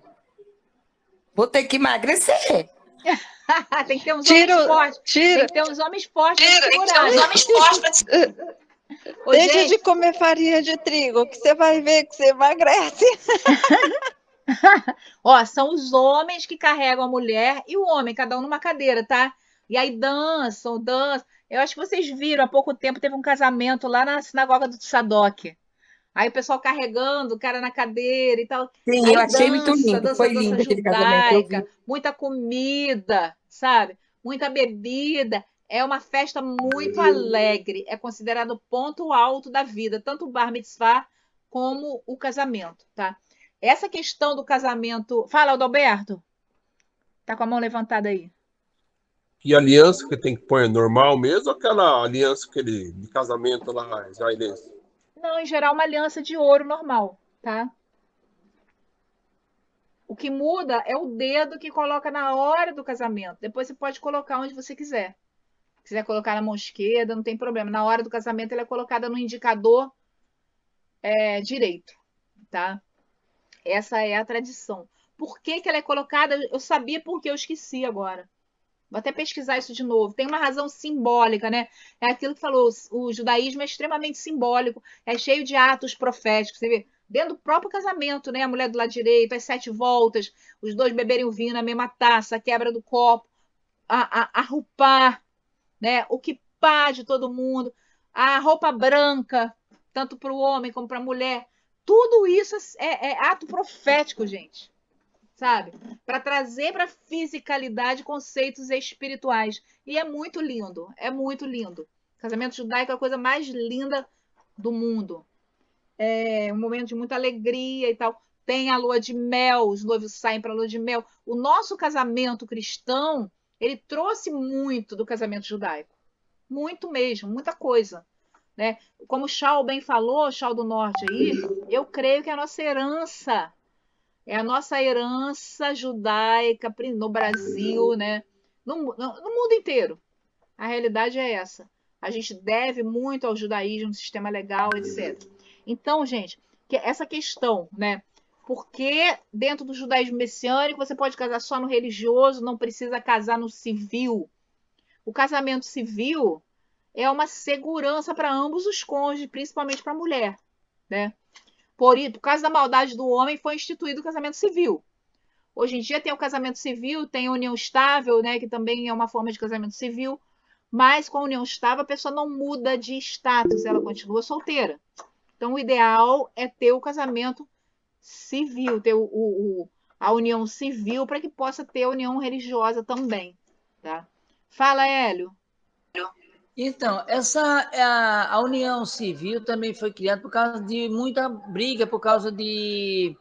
Vou ter que emagrecer. Tem que ter uns homens fortes. Tem que ter uns homens fortes para segurar. Os homens fortes para segurar. Deixa de comer farinha de trigo, que você vai ver que você emagrece. Ó, são os homens que carregam a mulher e o homem, cada um numa cadeira, tá? E aí dançam. Eu acho que vocês viram, há pouco tempo teve um casamento lá na sinagoga do Tzadok. Aí o pessoal carregando o cara na cadeira e tal. Sim, aí eu achei muito lindo. Foi lindo aquele casamento. Judaica, muita comida, sabe? Muita bebida. É uma festa muito alegre. É considerado o ponto alto da vida, tanto o Bar Mitzvah como o casamento, tá? Essa questão do casamento... Fala, Adalberto. Tá com a mão levantada aí. E aliança que tem que pôr normal mesmo, ou aquela aliança de casamento lá israelense? Não, em geral, uma aliança de ouro normal, tá? O que muda é o dedo que coloca na hora do casamento. Depois você pode colocar onde você quiser. Se quiser colocar na mão esquerda, não tem problema. Na hora do casamento, ela é colocada no indicador direito, tá? Essa é a tradição. Por que ela é colocada? Eu sabia porque eu esqueci agora. Vou até pesquisar isso de novo. Tem uma razão simbólica, né? É aquilo que falou, o judaísmo é extremamente simbólico, é cheio de atos proféticos. Você vê, dentro do próprio casamento, né? A mulher do lado direito, as 7 voltas, os dois beberem o vinho na mesma taça, a quebra do copo, a rupá, né? O kippá de todo mundo, a roupa branca, tanto para o homem como para a mulher. Tudo isso é ato profético, gente. Sabe? Para trazer para a fisicalidade conceitos espirituais. E é muito lindo, é muito lindo. Casamento judaico é a coisa mais linda do mundo. É um momento de muita alegria e tal. Tem a lua de mel, os noivos saem para a lua de mel. O nosso casamento cristão, ele trouxe muito do casamento judaico. Muito mesmo, muita coisa. Né? Como o Shaul bem falou, Shaul do Norte aí, eu creio que a nossa herança é a nossa herança judaica no Brasil, né? No mundo inteiro. A realidade é essa. A gente deve muito ao judaísmo, sistema legal, etc. Então, gente, essa questão, né? Porque dentro do judaísmo messiânico você pode casar só no religioso, não precisa casar no civil. O casamento civil é uma segurança para ambos os cônjuges, principalmente para a mulher, né? Por causa da maldade do homem, foi instituído o casamento civil. Hoje em dia tem o casamento civil, tem a união estável, né, que também é uma forma de casamento civil, mas com a união estável a pessoa não muda de status, ela continua solteira. Então o ideal é ter o casamento civil, ter a união civil para que possa ter a união religiosa também. Tá? Fala, Hélio. Então, a união civil também foi criada por causa de muita briga, por causa de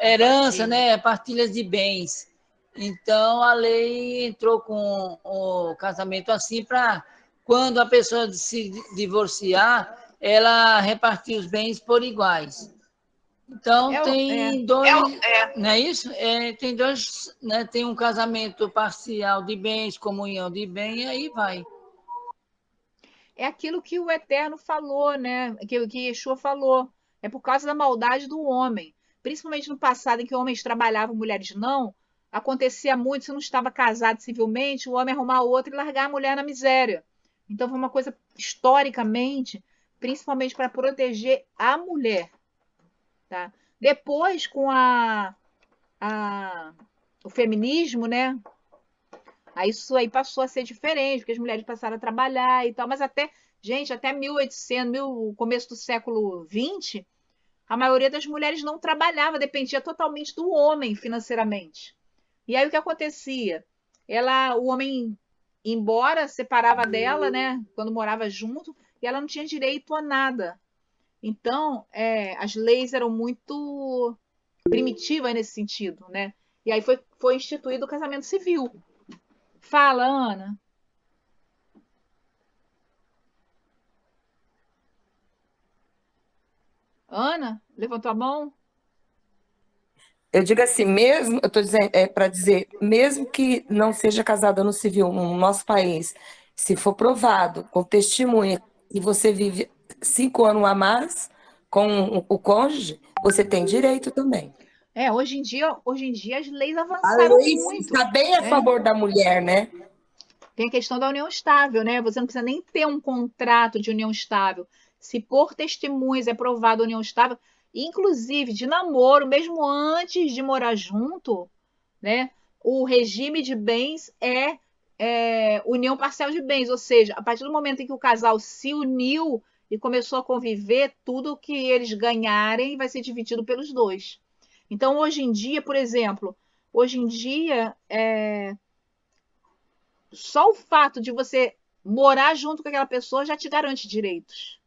herança, né? Partilhas de bens. Então, a lei entrou com o casamento assim para, quando a pessoa se divorciar, ela repartir os bens por iguais. Então, tem dois, não é isso? Tem dois, né? Tem um casamento parcial de bens, comunhão de bens, e aí vai. É aquilo que o Eterno falou, né? Que Yeshua falou. É por causa da maldade do homem. Principalmente no passado, em que homens trabalhavam, mulheres não, acontecia muito, se não estava casado civilmente, o homem arrumar outro e largar a mulher na miséria. Então foi uma coisa, historicamente, principalmente para proteger a mulher. Tá? Depois, com o feminismo, né? Aí isso aí passou a ser diferente, porque as mulheres passaram a trabalhar e tal, mas até, gente, até 1800, o começo do século XX, a maioria das mulheres não trabalhava, dependia totalmente do homem financeiramente. E aí o que acontecia? O homem ia embora, separava dela, né, quando morava junto, e ela não tinha direito a nada. Então, as leis eram muito primitivas nesse sentido, né? E aí foi instituído o casamento civil. Fala, Ana. Ana, levantou a mão? Eu digo assim, mesmo, eu estou dizendo, para dizer, mesmo que não seja casada no civil no nosso país, se for provado com testemunha e você vive 5 anos a mais com o cônjuge, você tem direito também. Hoje em dia as leis A avançaram lei muito. está bem a favor da mulher, né? Tem a questão da união estável, né? Você não precisa nem ter um contrato de união estável. Se por testemunhas é provado a união estável, inclusive de namoro, mesmo antes de morar junto, né? O regime de bens é união parcial de bens, ou seja, a partir do momento em que o casal se uniu e começou a conviver, tudo que eles ganharem vai ser dividido pelos dois. Então, hoje em dia, por exemplo, só o fato de você morar junto com aquela pessoa já te garante direitos.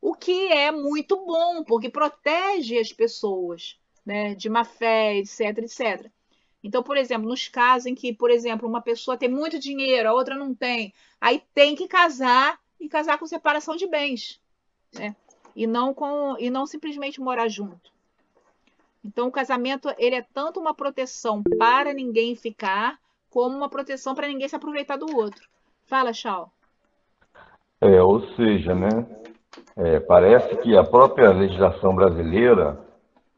O que é muito bom, porque protege as pessoas, né, de má fé, etc, etc. Então, por exemplo, nos casos em que, por exemplo, uma pessoa tem muito dinheiro, a outra não tem, aí tem que casar e casar com separação de bens, né? E não simplesmente morar junto. Então, o casamento ele é tanto uma proteção para ninguém ficar, como uma proteção para ninguém se aproveitar do outro. Fala, Chau. Ou seja, né? Parece que a própria legislação brasileira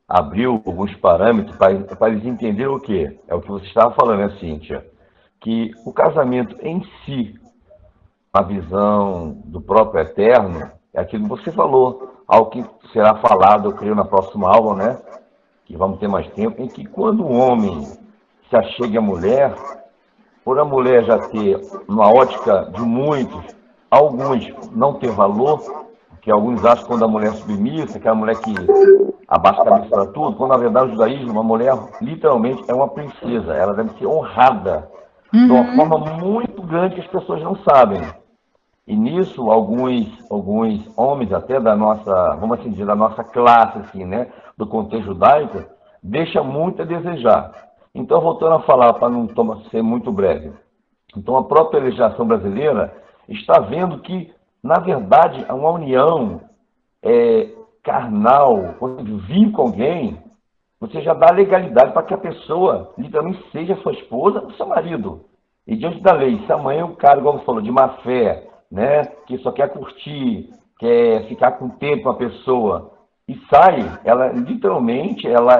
abriu alguns parâmetros para eles entenderem o quê? É o que você estava falando, né, Cíntia? Que o casamento em si, a visão do próprio Eterno, é aquilo que você falou, algo que será falado, eu creio, na próxima aula, né? Que vamos ter mais tempo, em que quando o homem se achegue à mulher, por a mulher já ter, numa ótica de muitos, alguns não ter valor, porque alguns acham que quando a mulher é submissa, aquela mulher que abaixa a cabeça para tudo, quando na verdade o judaísmo, uma mulher literalmente é uma princesa, ela deve ser honrada de uma forma muito grande que as pessoas não sabem. E nisso, alguns homens até da nossa, vamos assim dizer, da nossa classe, assim, né, do contexto judaico, deixa muito a desejar. Então, voltando a falar, para não ser muito breve, então a própria legislação brasileira está vendo que, na verdade, uma união carnal, quando vive com alguém, você já dá legalidade para que a pessoa literalmente seja sua esposa ou seu marido. E diante da lei, se amanhã o cara, igual você falou, de má fé, né, que só quer curtir, quer ficar com tempo com a pessoa, e sai, ela literalmente, ela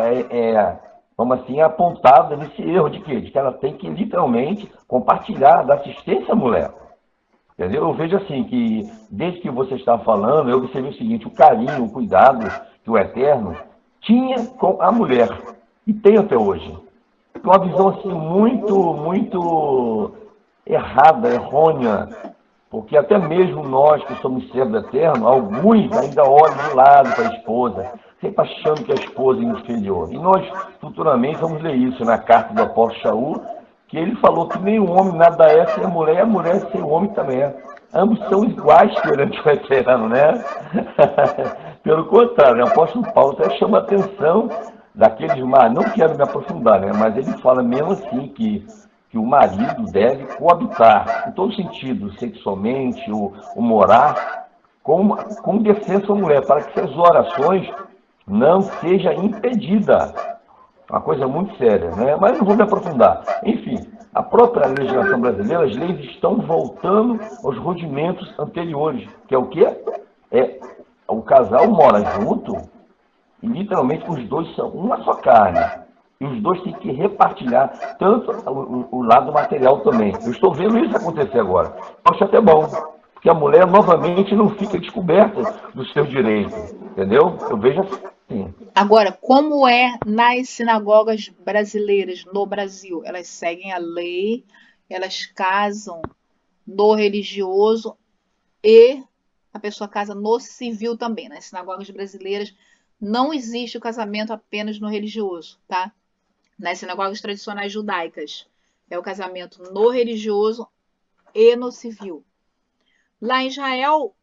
vamos assim, apontada nesse erro de quê? De que ela tem que literalmente compartilhar da assistência à mulher. Entendeu? Eu vejo assim que, desde que você está falando, eu observei o seguinte, o carinho, o cuidado que o Eterno tinha com a mulher, e tem até hoje. Uma visão assim muito errada, errônea, porque até mesmo nós que somos servos do Eterno, alguns ainda olham de lado para a esposa, sempre achando que a esposa é inferior. E nós, futuramente, vamos ler isso na carta do apóstolo Shaul, que ele falou que nem o homem nada é sem a mulher, e a mulher sem o homem também é. Ambos são iguais perante o Eterno, né? Pelo contrário, o apóstolo Paulo até chama a atenção daqueles não quero me aprofundar, né? Mas ele fala mesmo assim que o marido deve coabitar, em todo sentido, sexualmente, o morar, com defesa à mulher, para que suas orações não seja impedida. Uma coisa muito séria, né? Mas não vou me aprofundar. Enfim, a própria legislação brasileira, as leis estão voltando aos rudimentos anteriores, que é o quê? O casal mora junto e literalmente os dois são uma só carne. E os dois têm que repartilhar tanto o lado material também. Eu estou vendo isso acontecer agora. Eu acho até bom, porque a mulher novamente não fica descoberta dos seus direitos. Entendeu? Eu vejo assim. Agora, como é nas sinagogas brasileiras no Brasil? Elas seguem a lei, elas casam no religioso e a pessoa casa no civil também. Nas sinagogas brasileiras não existe o casamento apenas no religioso, tá? Nas sinagogas tradicionais judaicas é o casamento no religioso e no civil. Lá em Israel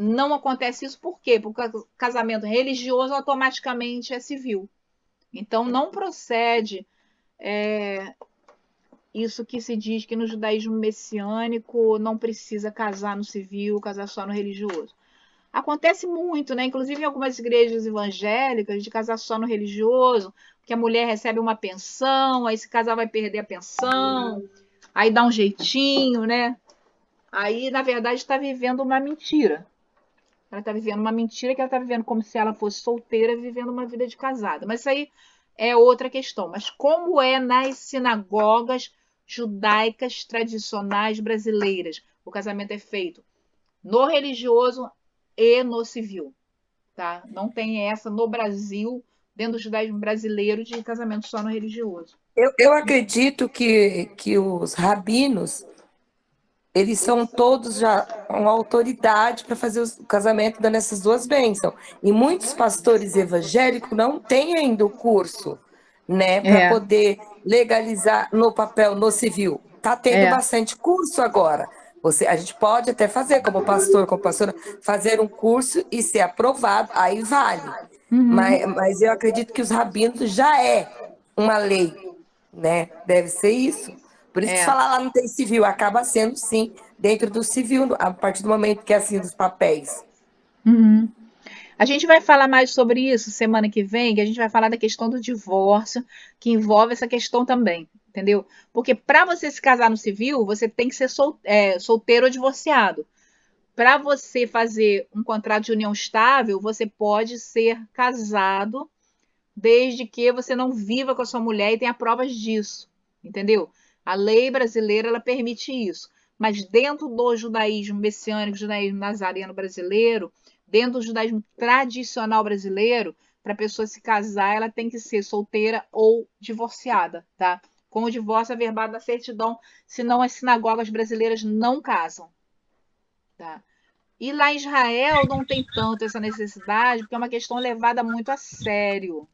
não acontece isso, por quê? Porque o casamento religioso automaticamente é civil. Então não procede isso que se diz que no judaísmo messiânico não precisa casar no civil, casar só no religioso. Acontece muito, né? Inclusive em algumas igrejas evangélicas, de casar só no religioso, porque a mulher recebe uma pensão, aí esse casal vai perder a pensão, aí dá um jeitinho, né? Aí, na verdade, está vivendo uma mentira. Ela está vivendo uma mentira que ela está vivendo como se ela fosse solteira, vivendo uma vida de casada. Mas isso aí é outra questão. Mas como é nas sinagogas judaicas tradicionais brasileiras? O casamento é feito no religioso e no civil, tá? Não tem essa no Brasil, dentro do judaísmo brasileiro, de casamento só no religioso. Eu acredito que os rabinos, eles são todos já uma autoridade para fazer o casamento dando essas duas bênçãos. E muitos pastores evangélicos não têm ainda o curso, né, para poder legalizar no papel, no civil. Está tendo bastante curso agora. A gente pode até fazer, como pastor, como pastora, fazer um curso e ser aprovado, aí vale. Mas eu acredito que os rabinos já é uma lei, né? Deve ser isso. Por isso que falar lá não tem civil, acaba sendo sim dentro do civil, a partir do momento que é assim dos papéis. A gente vai falar mais sobre isso semana que vem, que a gente vai falar da questão do divórcio, que envolve essa questão também, entendeu? Porque para você se casar no civil, você tem que ser solteiro ou divorciado. Para você fazer um contrato de união estável, você pode ser casado desde que você não viva com a sua mulher e tenha provas disso, entendeu? A lei brasileira ela permite isso, mas dentro do judaísmo messiânico, judaísmo nazareno brasileiro, dentro do judaísmo tradicional brasileiro, para a pessoa se casar, ela tem que ser solteira ou divorciada, tá? Com o divórcio averbado na certidão, senão as sinagogas brasileiras não casam, tá? E lá em Israel não tem tanto essa necessidade, porque é uma questão levada muito a sério,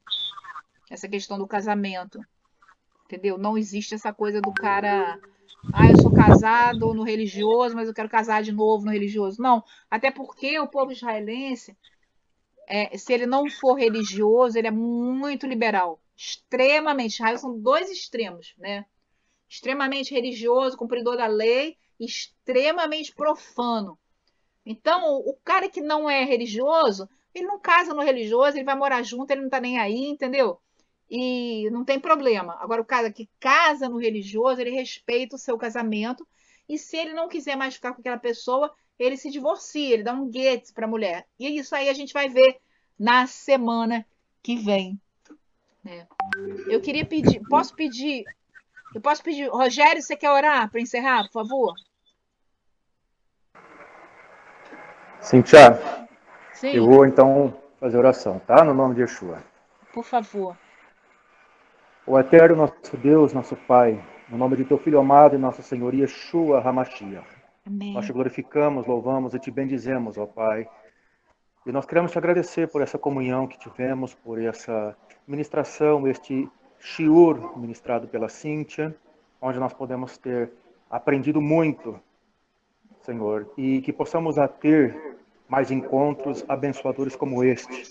essa questão do casamento, entendeu? Não existe essa coisa do cara, eu sou casado no religioso, mas eu quero casar de novo no religioso. Não, até porque o povo israelense, se ele não for religioso, ele é muito liberal, extremamente. Israel são dois extremos, né? Extremamente religioso, cumpridor da lei, extremamente profano. Então, o cara que não é religioso, ele não casa no religioso, ele vai morar junto, ele não tá nem aí, entendeu? E não tem problema. Agora, o cara que casa no religioso, ele respeita o seu casamento, e se ele não quiser mais ficar com aquela pessoa, ele se divorcia, ele dá um guete para a mulher. E isso aí a gente vai ver na semana que vem, né? Eu queria pedir, eu posso pedir, Rogério, você quer orar para encerrar, por favor? Cíntia, Sim. Eu vou então fazer oração, tá? No nome de Yeshua. Por favor. O eterno nosso Deus, nosso Pai, no nome de teu Filho amado e nossa Senhor Yeshua HaMashiach. Amém. Nós te glorificamos, louvamos e te bendizemos, ó Pai. E nós queremos te agradecer por essa comunhão que tivemos, por essa ministração, este shiur ministrado pela Cíntia, onde nós podemos ter aprendido muito, Senhor, e que possamos ter mais encontros abençoadores como este.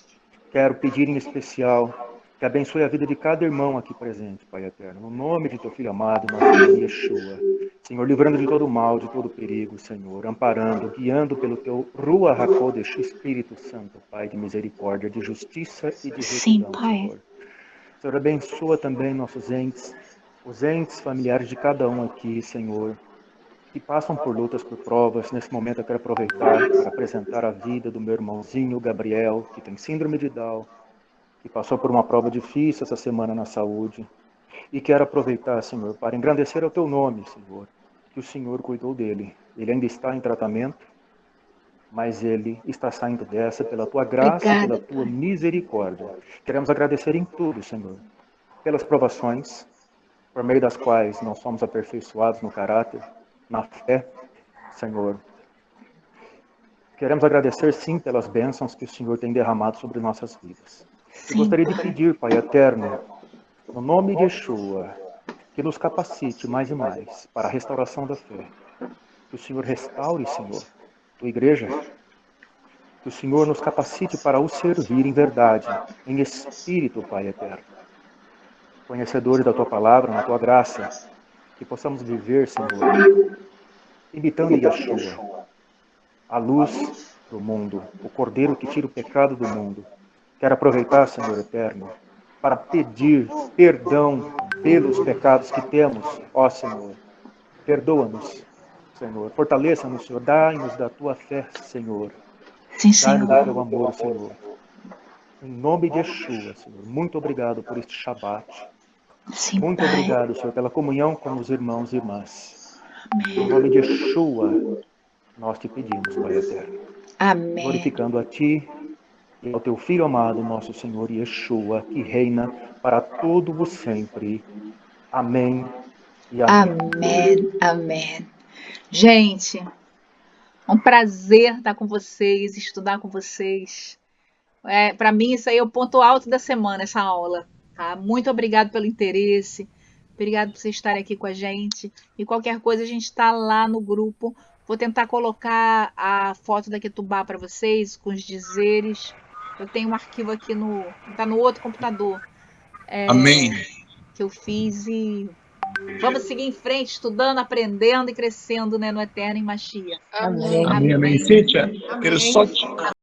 Quero pedir em especial que abençoe a vida de cada irmão aqui presente, Pai eterno. No nome de teu Filho amado, nosso Senhor Yeshua. Senhor, livrando de todo mal, de todo perigo, Senhor. Amparando, guiando pelo teu Ruach HaKodesh, Espírito Santo, Pai de misericórdia, de justiça e de retidão, Senhor. Senhor, abençoa também nossos entes, os entes familiares de cada um aqui, Senhor, que passam por lutas, por provas. Nesse momento eu quero aproveitar para apresentar a vida do meu irmãozinho Gabriel, que tem síndrome de Down, que passou por uma prova difícil essa semana na saúde. E quero aproveitar, Senhor, para engrandecer o teu nome, Senhor, que o Senhor cuidou dele. Ele ainda está em tratamento, mas ele está saindo dessa pela tua graça e pela tua misericórdia. Queremos agradecer em tudo, Senhor, pelas provações, por meio das quais nós somos aperfeiçoados no caráter, na fé, Senhor. Queremos agradecer, sim, pelas bênçãos que o Senhor tem derramado sobre nossas vidas. Eu gostaria de pedir, Pai eterno, no nome de Yeshua, que nos capacite mais e mais para a restauração da fé. Que o Senhor restaure, Senhor, tua igreja. Que o Senhor nos capacite para o servir em verdade, em espírito, Pai eterno. Conhecedores da tua palavra, na tua graça, que possamos viver, Senhor, imitando Yeshua, a luz do mundo, o Cordeiro que tira o pecado do mundo. Quero aproveitar, Senhor eterno, para pedir perdão pelos pecados que temos, ó Senhor. Perdoa-nos, Senhor. Fortaleça-nos, Senhor. Dai-nos da tua fé, Senhor. Sim, Senhor. Dai-nos do teu amor, Senhor. Em nome de Yeshua, Senhor. Muito obrigado por este Shabat. Sim, Muito Pai. obrigado, Senhor, pela comunhão com os irmãos e irmãs. Amém. Em nome de Yeshua, nós te pedimos, Pai eterno. Amém. Glorificando a ti e ao teu Filho amado, nosso Senhor Yeshua, que reina para todo o sempre. Amém e amém. Amém. Amém. Gente, é um prazer estar com vocês, estudar com vocês. Para mim, isso aí é o ponto alto da semana, essa aula. Tá? Muito obrigado pelo interesse. Obrigado por vocês estarem aqui com a gente. E qualquer coisa, a gente está lá no grupo. Vou tentar colocar a foto da Ketubá para vocês, com os dizeres. Eu tenho um arquivo aqui tá no outro computador. Amém. Que eu fiz e vamos seguir em frente, estudando, aprendendo e crescendo, né, no Eterno em Mashiach. Amém, amém. Cíntia, quero só te